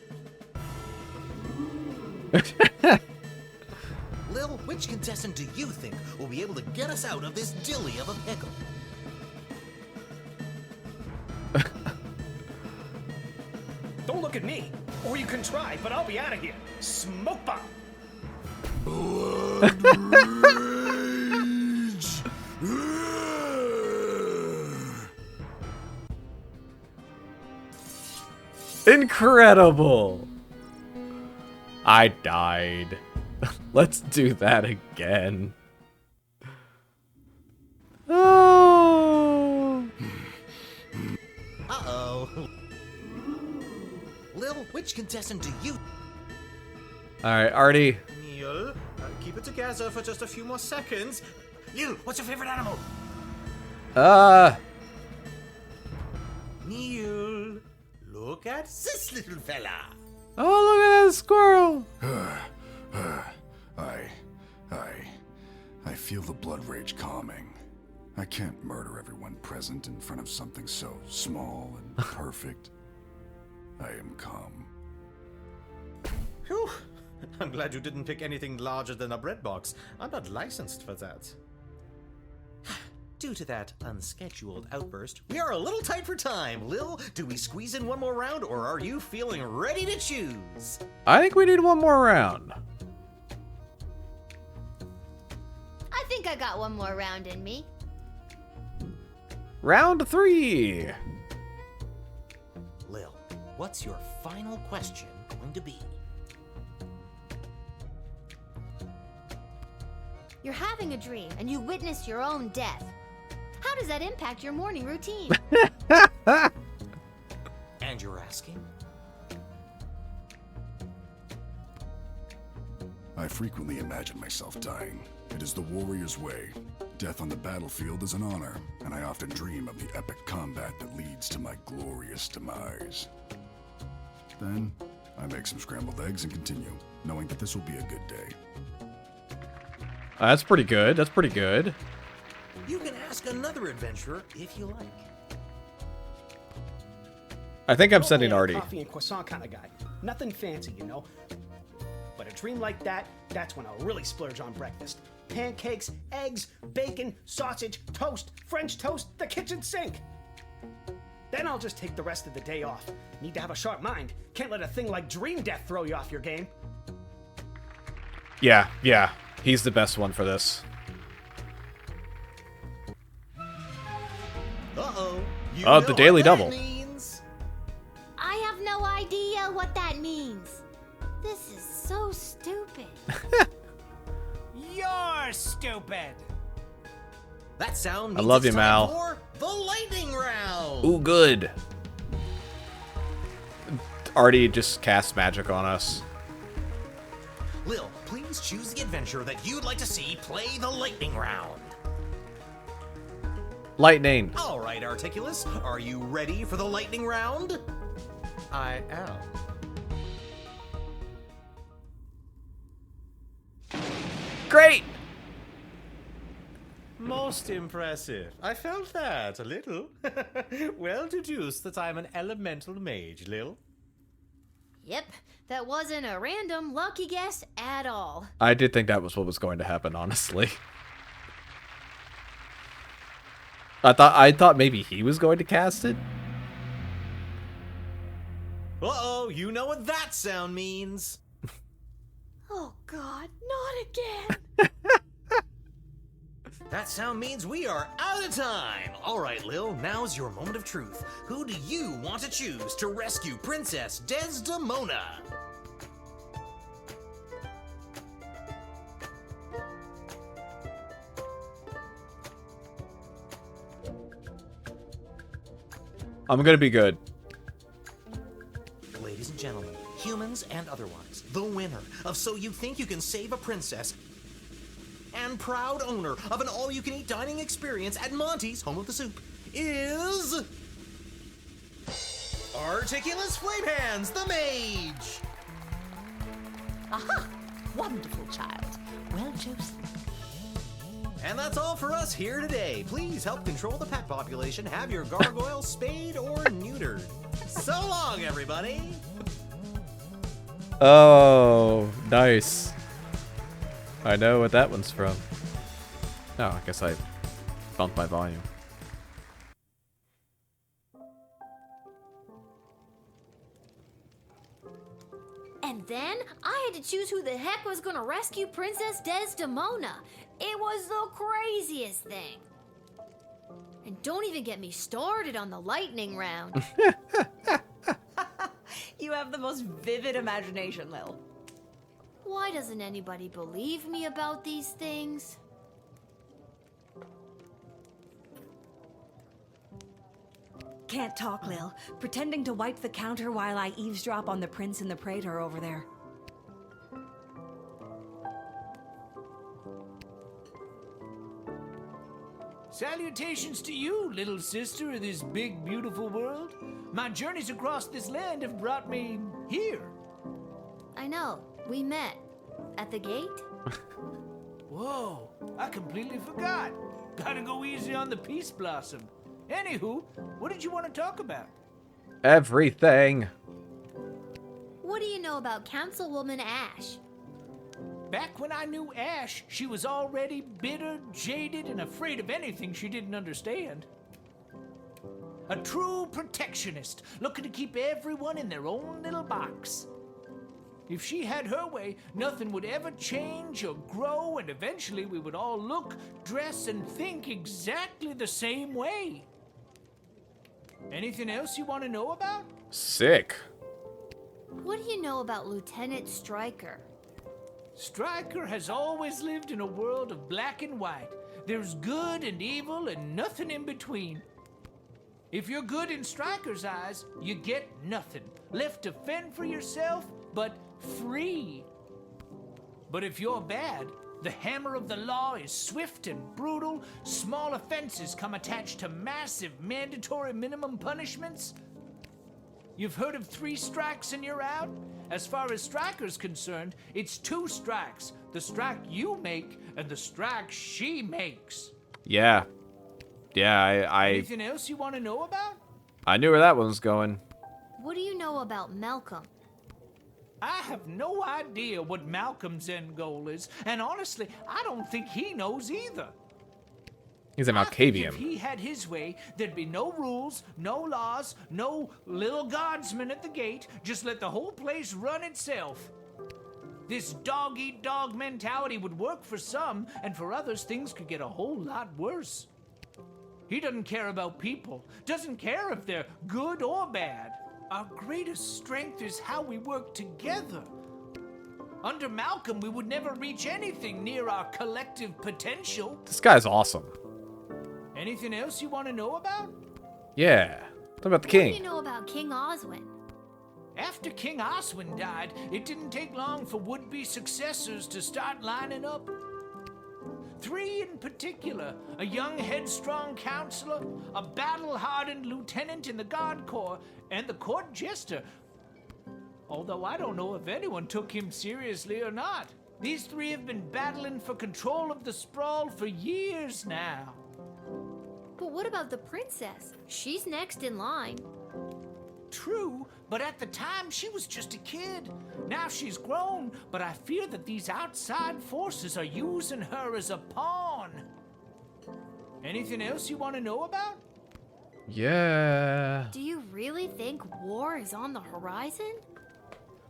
Lil, which contestant do you think will be able to get us out of this dilly of a pickle? Don't look at me, or you can try, but I'll be out of here. Smoke bomb! Blood rage! Incredible! I died. Let's do that again. Oh. Uh-oh. Lil, which contestant do you... Alright, Artie. Neil, keep it together for just a few more seconds. Neil, what's your favorite animal? Neil, look at this little fella. Oh, look at that squirrel! I feel the blood rage calming. I can't murder everyone present in front of something so small and perfect. I am calm. Whew. I'm glad you didn't pick anything larger than a bread box. I'm not licensed for that. Due to that unscheduled outburst, we are a little tight for time. Lil, do we squeeze in one more round, or are you feeling ready to choose? I think we need one more round. I think I got one more round in me. Round 3. Lil, what's your final question going to be? You're having a dream and you witness your own death. How does that impact your morning routine? And you're asking? I frequently imagine myself dying. It is the warrior's way. Death on the battlefield is an honor, and I often dream of the epic combat that leads to my glorious demise. Then, I make some scrambled eggs and continue, knowing that this will be a good day. That's pretty good. That's pretty good. You can ask another adventurer if you like. I think I'm sending Oh, yeah, Artie. Coffee and croissant kind of guy. Nothing fancy, you know. But a dream like that, that's when I'll really splurge on breakfast. Pancakes, eggs, bacon, sausage, toast, French toast, the kitchen sink. Then I'll just take the rest of the day off. Need to have a sharp mind. Can't let a thing like dream death throw you off your game. Yeah. He's the best one for this. Uh-oh. You Oh, know the Daily what that Double. means. I have no idea what that means. This is so stupid. You're stupid. That sound I means love it's you, time Mal. for the lightning round. Ooh, good. Artie just cast magic on us. Lil, please choose the adventure that you'd like to see play the lightning round. Lightning. All right, Articulus, are you ready for the lightning round? I am. Great. Most impressive. I felt that a little. Well deduced that I'm an elemental mage, Lil. Yep, that wasn't a random lucky guess at all. I did think that was what was going to happen, honestly. I thought maybe he was going to cast it. Uh-oh, you know what that sound means. Oh God, not again. That sound means we are out of time. All right, Lil, now's your moment of truth. Who do you want to choose to rescue Princess Desdemona? I'm gonna be good. Ladies and gentlemen, humans and otherwise, the winner of So You Think You Can Save a Princess and proud owner of an all-you-can-eat dining experience at Monty's Home of the Soup is Articulus Flamehands, the mage. Aha! Wonderful child. Well chosen. And that's all for us here today. Please help control the pet population. Have your gargoyle spayed or neutered. So long, everybody. Oh, nice. I know what that one's from. Oh, I guess I bumped my volume. And then I had to choose who the heck was gonna rescue Princess Desdemona. It was the craziest thing. And don't even get me started on the lightning round. You have the most vivid imagination, Lil. Why doesn't anybody believe me about these things? Can't talk, Lil. Pretending to wipe the counter while I eavesdrop on the prince and the praetor over there. Salutations to you, little sister of this big, beautiful world. My journeys across this land have brought me here. know. We met. At the gate? Whoa, I completely forgot. Gotta go easy on the Peace Blossom. Anywho, what did you want to talk about? Everything. What do you know about Councilwoman Ash? Back when I knew Ash, she was already bitter, jaded, and afraid of anything she didn't understand. A true protectionist, looking to keep everyone in their own little box. If she had her way, nothing would ever change or grow, and eventually we would all look, dress, and think exactly the same way. Anything else you want to know about? Sick. What do you know about Lieutenant Stryker? Stryker has always lived in a world of black and white. There's good and evil and nothing in between. If you're good in Stryker's eyes, you get nothing. Left to fend for yourself, but free. But if you're bad, the hammer of the law is swift and brutal. Small offenses come attached to massive mandatory minimum punishments. You've heard of 3 strikes and you're out? As far as Stryker's concerned, it's 2 strikes. The strike you make and the strike she makes. Yeah. Yeah, Anything else you want to know about? I knew where that one was going. What do you know about Malcolm? I have no idea what Malcolm's end goal is, and honestly, I don't think he knows either. He's an I think Malkavian. if he had his way, there'd be no rules, no laws, no little guardsman at the gate. Just let the whole place run itself. This dog-eat-dog mentality would work for some, and for others, things could get a whole lot worse. He doesn't care about people, doesn't care if they're good or bad. Our greatest strength is how we work together. Under Malcolm, we would never reach anything near our collective potential. This guy's awesome. Anything else you want to know about? Yeah. What about the What do king? you know about King Oswin? After King Oswin died, it didn't take long for would-be successors to start lining up. 3 in particular, a young headstrong counselor, a battle-hardened lieutenant in the Guard Corps, and the court jester. Although I don't know if anyone took him seriously or not. These 3 have been battling for control of the sprawl for years now. But what about the princess? She's next in line. True, but at the time she was just a kid. Now she's grown, but I fear that these outside forces are using her as a pawn. Anything else you want to know about? Yeah. Do you really think war is on the horizon?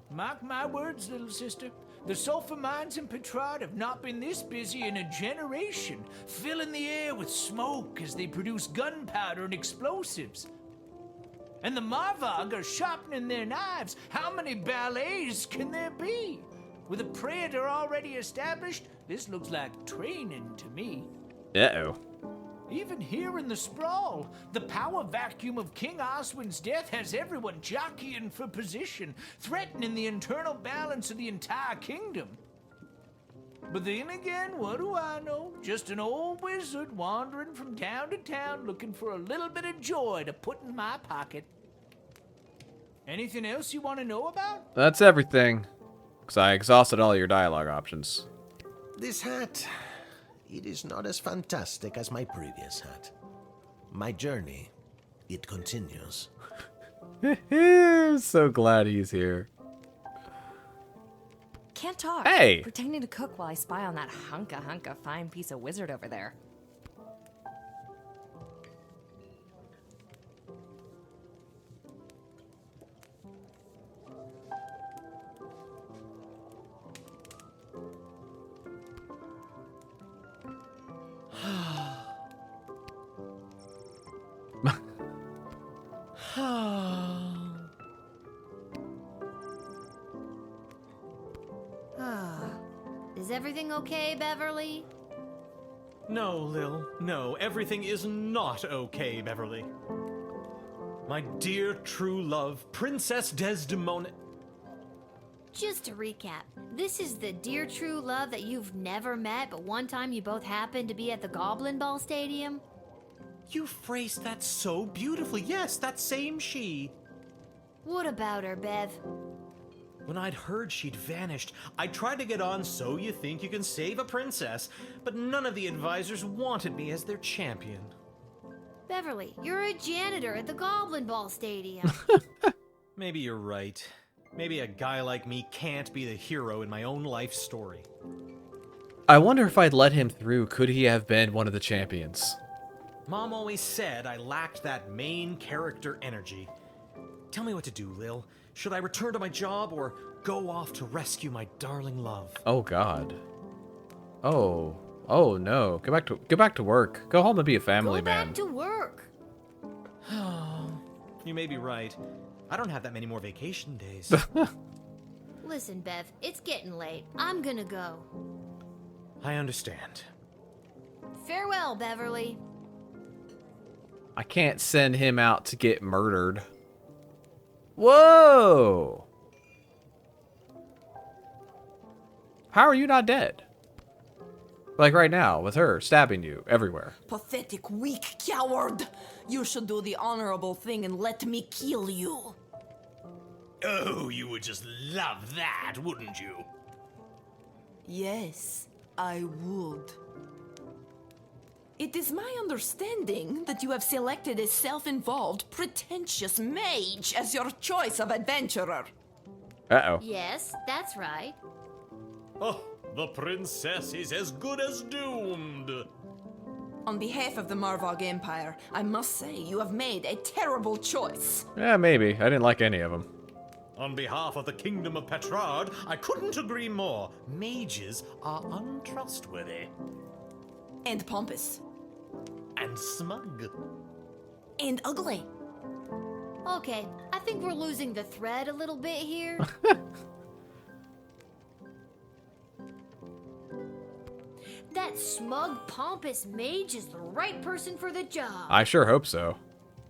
Mark my words, little sister. The sulfur mines in Petrard have not been this busy in a generation, filling the air with smoke as they produce gunpowder and explosives. And the Marvog are sharpening their knives. How many ballets can there be? With a predator already established, this looks like training to me. Uh-oh. Even here in the sprawl, the power vacuum of King Oswin's death has everyone jockeying for position, threatening the internal balance of the entire kingdom. But then again, what do I know? Just an old wizard wandering from town to town looking for a little bit of joy to put in my pocket. Anything else you want to know about? That's everything. Because I exhausted all your dialogue options. This hat, it is not as fantastic as my previous hat. My journey, it continues. I'm so glad he's here. Can't talk. Hey! Pretending to cook while I spy on that hunka fine piece of wizard over there. Is everything okay, Beverly? No, Lil. No, everything is not okay, Beverly. My dear true love, Princess Desdemona. Just to recap, this is the dear true love that you've never met, but one time you both happened to be at the Goblin Ball Stadium? You phrased that so beautifully. Yes, that same she. What about her, Bev? When I'd heard she'd vanished, I tried to get on So You Think You Can Save a Princess, but none of the advisors wanted me as their champion. Beverly, you're a janitor at the Goblin Ball Stadium. Maybe you're right. Maybe a guy like me can't be the hero in my own life story. I wonder if I'd let him through, could he have been one of the champions? Mom always said I lacked that main character energy. Tell me what to do, Lil. Should I return to my job or go off to rescue my darling love? Oh God. Oh no. Go back to work. Go home and be a family man. Back to work. You may be right. I don't have that many more vacation days. Listen, Bev, it's getting late. I'm gonna go. I understand. Farewell, Beverly. I can't send him out to get murdered. Whoa! How are you not dead? Like right now, with her stabbing you everywhere. Pathetic, weak coward! You should do the honorable thing and let me kill you. Oh, you would just love that, wouldn't you? Yes, I would. It is my understanding that you have selected a self-involved, pretentious mage as your choice of adventurer. Uh-oh. Yes, that's right. Oh, the princess is as good as doomed. On behalf of the Marvog Empire, I must say you have made a terrible choice. Yeah, maybe. I didn't like any of them. On behalf of the Kingdom of Petrard, I couldn't agree more. Mages are untrustworthy. And pompous. And smug. And ugly. Okay, I think we're losing the thread a little bit here. That smug, pompous mage is the right person for the job. I sure hope so.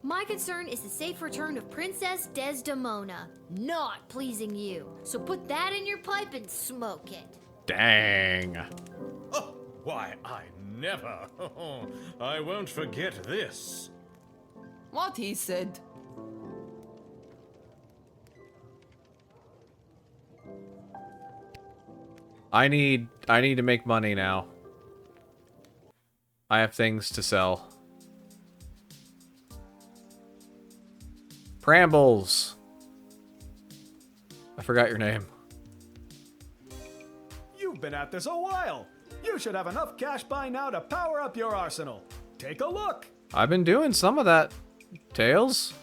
My concern is the safe return of Princess Desdemona, not pleasing you. So put that in your pipe and smoke it. Dang. Oh, why, I never. I won't forget this. What he said. I need to make money now. I have things to sell. Brambles. I forgot your name. You've been at this a while. You should have enough cash by now to power up your arsenal. Take a look. I've been doing some of that, Tails.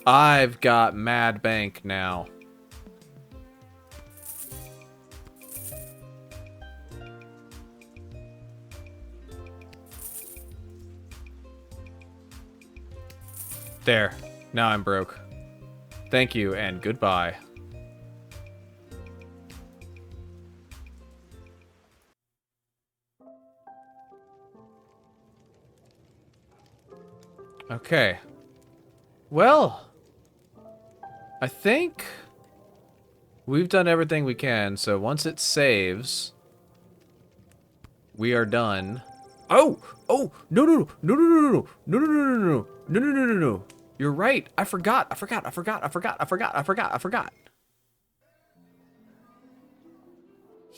I've got Mad Bank now. There. Now I'm broke. Thank you and goodbye. Okay. Well, I think we've done everything we can, so once it saves, we are done. Oh, no. You're right. I forgot.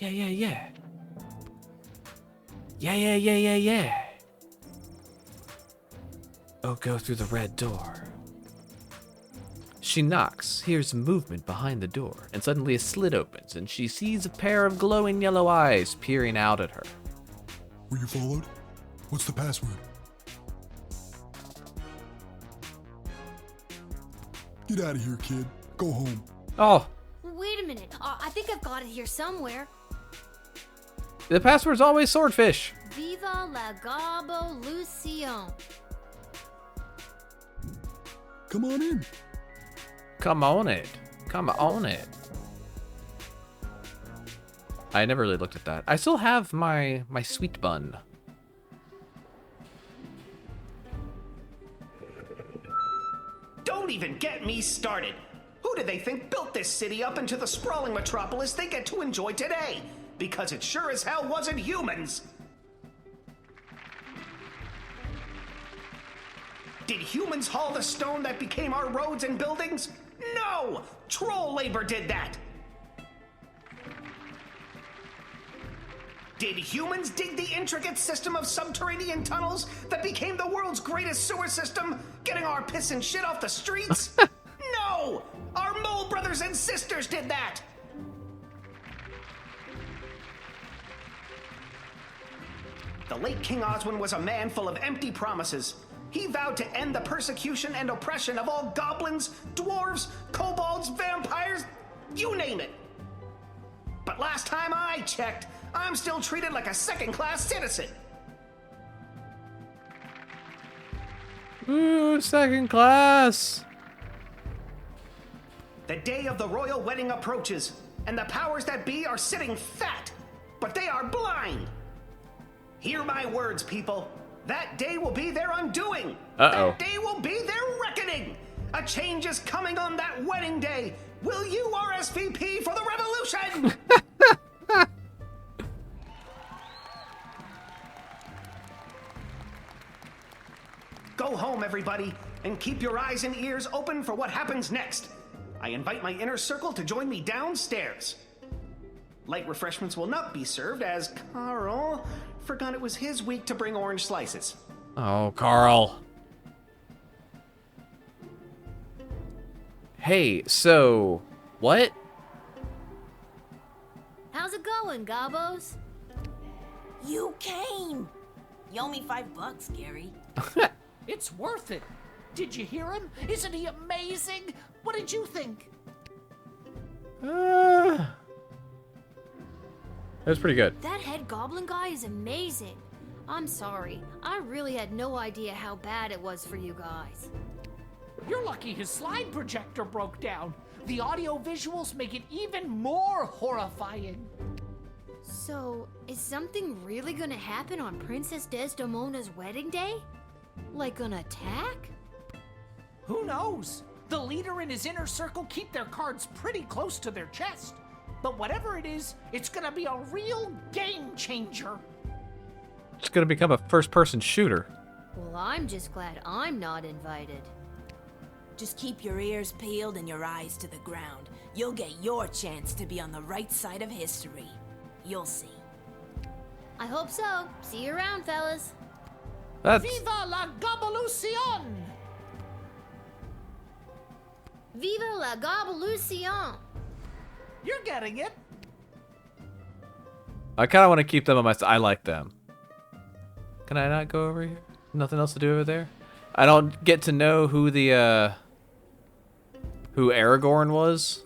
Yeah. Oh, go through the red door. She knocks, hears movement behind the door, and suddenly a slit opens, and she sees a pair of glowing yellow eyes peering out at her. Were you followed? What's the password? Get out of here, kid. Go home. Oh, Wait a minute. I think I've got it here somewhere. the password's always swordfish. Viva la Gobulucion. Come on in. Come on it. I never really looked at that. I still have my sweet bun. Don't even get me started. Who do they think built this city up into the sprawling metropolis they get to enjoy today? Because it sure as hell wasn't humans. Did humans haul the stone that became our roads and buildings? No! Troll labor did that! Did humans dig the intricate system of subterranean tunnels that became the world's greatest sewer system, getting our piss and shit off the streets? No! Our mole brothers and sisters did that! The late King Oswin was a man full of empty promises. He vowed to end the persecution and oppression of all goblins, dwarves, kobolds, vampires, you name it. But last time I checked, I'm still treated like a second-class citizen. Ooh, second class. The day of the royal wedding approaches, and the powers that be are sitting fat, but they are blind. Hear my words, people. That day will be their undoing. Uh-oh. That day will be their reckoning. A change is coming on that wedding day. Will you RSVP for the revolution? Go home, everybody, and keep your eyes and ears open for what happens next. I invite my inner circle to join me downstairs. Light refreshments will not be served as Carl forgot it was his week to bring orange slices. Oh, Carl. Hey, so, what? How's it going, Gobos? You came! You owe me $5, Gary. It's worth it. Did you hear him? Isn't he amazing? What did you think? It was pretty good. That head goblin guy is amazing. I'm sorry. I really had no idea how bad it was for you guys. You're lucky his slide projector broke down. The audio visuals make it even more horrifying. So, is something really gonna happen on Princess Desdemona's wedding day? Like an attack? Who knows? The leader and his inner circle keep their cards pretty close to their chest. But whatever it is, it's gonna be a real game changer. It's gonna become a first-person shooter. Well, I'm just glad I'm not invited. Just keep your ears peeled and your eyes to the ground. You'll get your chance to be on the right side of history. You'll see. I hope so. See you around, fellas. That's... Viva la Gobulucion! Viva la Gobulucion! You're getting it. I kind of want to keep them on my side. I like them. Can I not go over here? Nothing else to do over there? I don't get to know who the, who Aragorn was.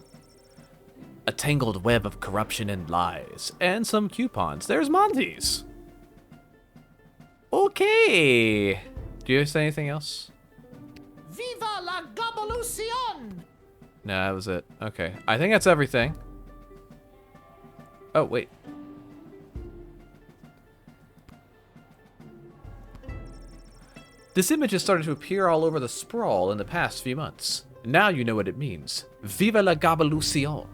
A tangled web of corruption and lies. And some coupons. There's Monty's. Okay. Do you say anything else? Viva la Gobulucion! No, that was it. Okay. I think that's everything. Oh, wait. This image has started to appear all over the sprawl in the past few months. Now you know what it means. Viva la Gobulucion.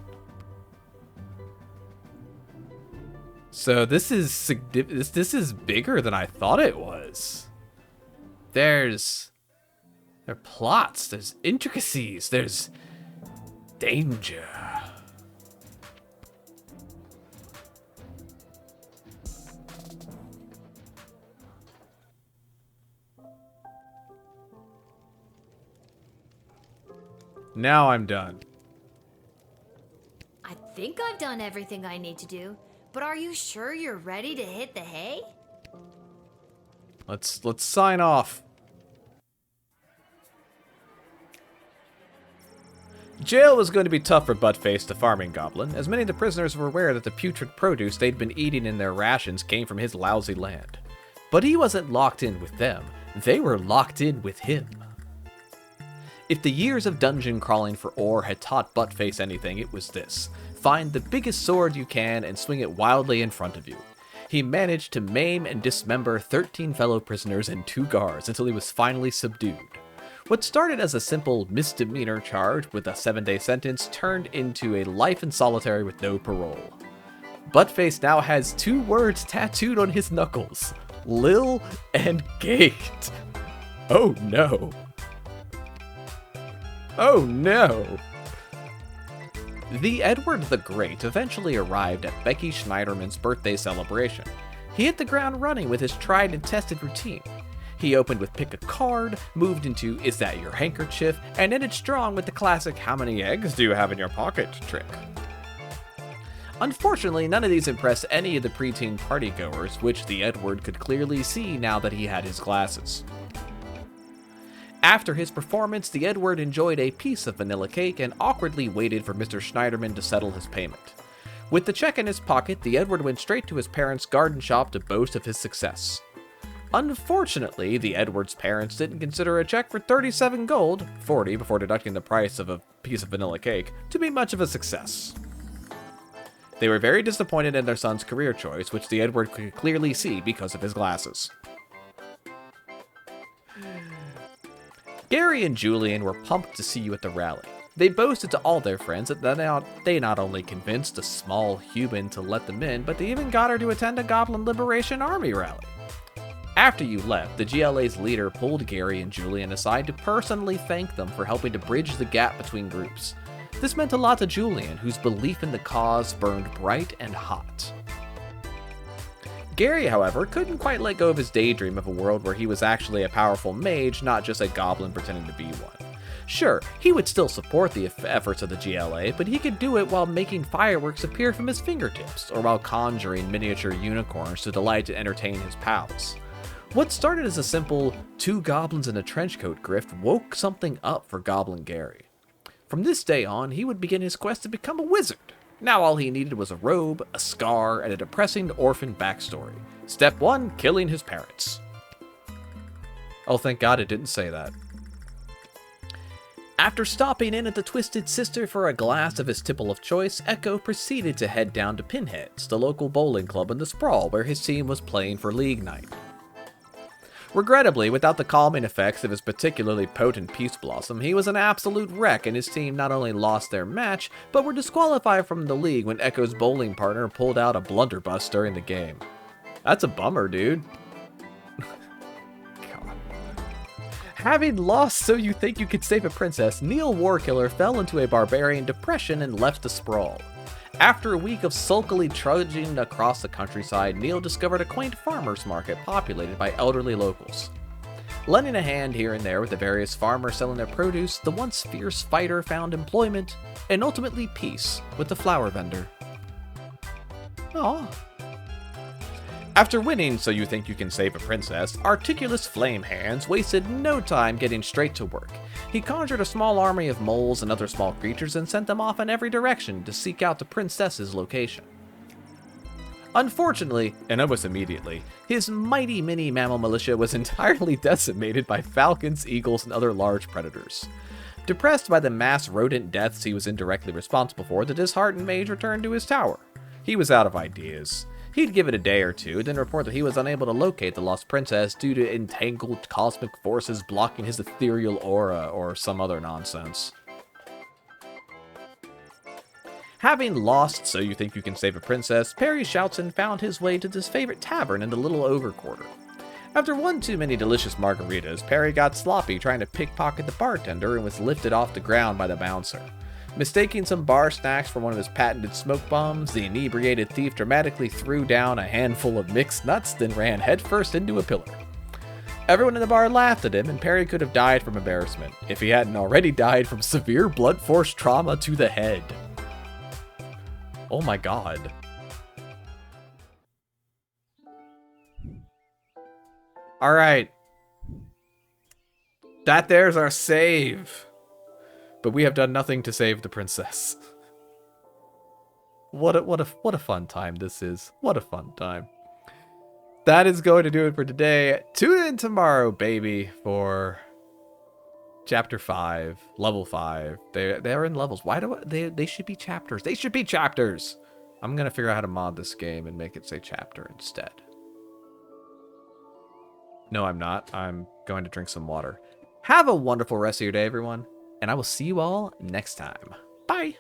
So this is this is bigger than I thought it was. There are plots, there's intricacies, there's danger. Now I'm done. I think I've done everything I need to do, but are you sure you're ready to hit the hay? Let's sign off. Jail was going to be tough for Buttface the farming goblin, as many of the prisoners were aware that the putrid produce they'd been eating in their rations came from his lousy land. But he wasn't locked in with them, they were locked in with him. If the years of dungeon crawling for ore had taught Buttface anything, it was this. Find the biggest sword you can and swing it wildly in front of you. He managed to maim and dismember 13 fellow prisoners and 2 guards until he was finally subdued. What started as a simple misdemeanor charge with a 7-day sentence turned into a life in solitary with no parole. Buttface now has 2 words tattooed on his knuckles. Lil and Gate. Oh no. Oh no. The Edward the Great eventually arrived at Becky Schneiderman's birthday celebration. He hit the ground running with his tried and tested routine. He opened with pick a card, moved into is that your handkerchief, and ended strong with the classic how many eggs do you have in your pocket trick. Unfortunately, none of these impressed any of the preteen partygoers, which the Edward could clearly see now that he had his glasses. After his performance, the Edward enjoyed a piece of vanilla cake and awkwardly waited for Mr. Schneiderman to settle his payment. With the check in his pocket, the Edward went straight to his parents' garden shop to boast of his success. Unfortunately, the Edward's parents didn't consider a check for 37 gold, 40 before deducting the price of a piece of vanilla cake, to be much of a success. They were very disappointed in their son's career choice, which the Edward could clearly see because of his glasses. Gary and Julian were pumped to see you at the rally. They boasted to all their friends that they not only convinced a small human to let them in, but they even got her to attend a Goblin Liberation Army rally. After you left, the GLA's leader pulled Gary and Julian aside to personally thank them for helping to bridge the gap between groups. This meant a lot to Julian, whose belief in the cause burned bright and hot. Gary, however, couldn't quite let go of his daydream of a world where he was actually a powerful mage, not just a goblin pretending to be one. Sure, he would still support the efforts of the GLA, but he could do it while making fireworks appear from his fingertips, or while conjuring miniature unicorns to delight and entertain his pals. What started as a simple two goblins in a trenchcoat grift woke something up for Goblin Gary. From this day on, he would begin his quest to become a wizard. Now all he needed was a robe, a scar, and a depressing orphan backstory. Step 1, killing his parents. Oh, thank God it didn't say that. After stopping in at the Twisted Sister for a glass of his tipple of choice, Echo proceeded to head down to Pinhead's, the local bowling club in the Sprawl where his team was playing for League Night. Regrettably, without the calming effects of his particularly potent Peace Blossom, he was an absolute wreck and his team not only lost their match, but were disqualified from the league when Echo's bowling partner pulled out a blunderbuss during the game. That's a bummer, dude. God. Having lost So You Think You Could Save a Princess, Neil Warkiller fell into a barbarian depression and left the Sprawl. After a week of sulkily trudging across the countryside, Neil discovered a quaint farmer's market populated by elderly locals. Lending a hand here and there with the various farmers selling their produce, the once fierce fighter found employment and ultimately peace with the flower vendor. Aww. After winning So You Think You Can Save a Princess, Articulous Flame Hands wasted no time getting straight to work. He conjured a small army of moles and other small creatures and sent them off in every direction to seek out the princess's location. Unfortunately, and almost immediately, his mighty mini mammal militia was entirely decimated by falcons, eagles, and other large predators. Depressed by the mass rodent deaths he was indirectly responsible for, the disheartened mage returned to his tower. He was out of ideas. He'd give it a day or two, then report that he was unable to locate the lost princess due to entangled cosmic forces blocking his ethereal aura or some other nonsense. Having lost So You Think You Can Save a Princess, Perry Shoutson found his way to his favorite tavern in the Little Ogre Quarter. After one too many delicious margaritas, Perry got sloppy trying to pickpocket the bartender and was lifted off the ground by the bouncer. Mistaking some bar snacks for one of his patented smoke bombs, the inebriated thief dramatically threw down a handful of mixed nuts, then ran headfirst into a pillar. Everyone in the bar laughed at him, and Perry could have died from embarrassment, if he hadn't already died from severe blunt force trauma to the head. Oh my god. Alright. That there's our save. But we have done nothing to save the princess. What a fun time this is. What a fun time. That is going to do it for today. Tune in tomorrow, baby, for Chapter 5, Level 5. They're in levels. Why do they should be chapters? They should be chapters! I'm going to figure out how to mod this game and make it say chapter instead. No, I'm not. I'm going to drink some water. Have a wonderful rest of your day, everyone. And I will see you all next time. Bye!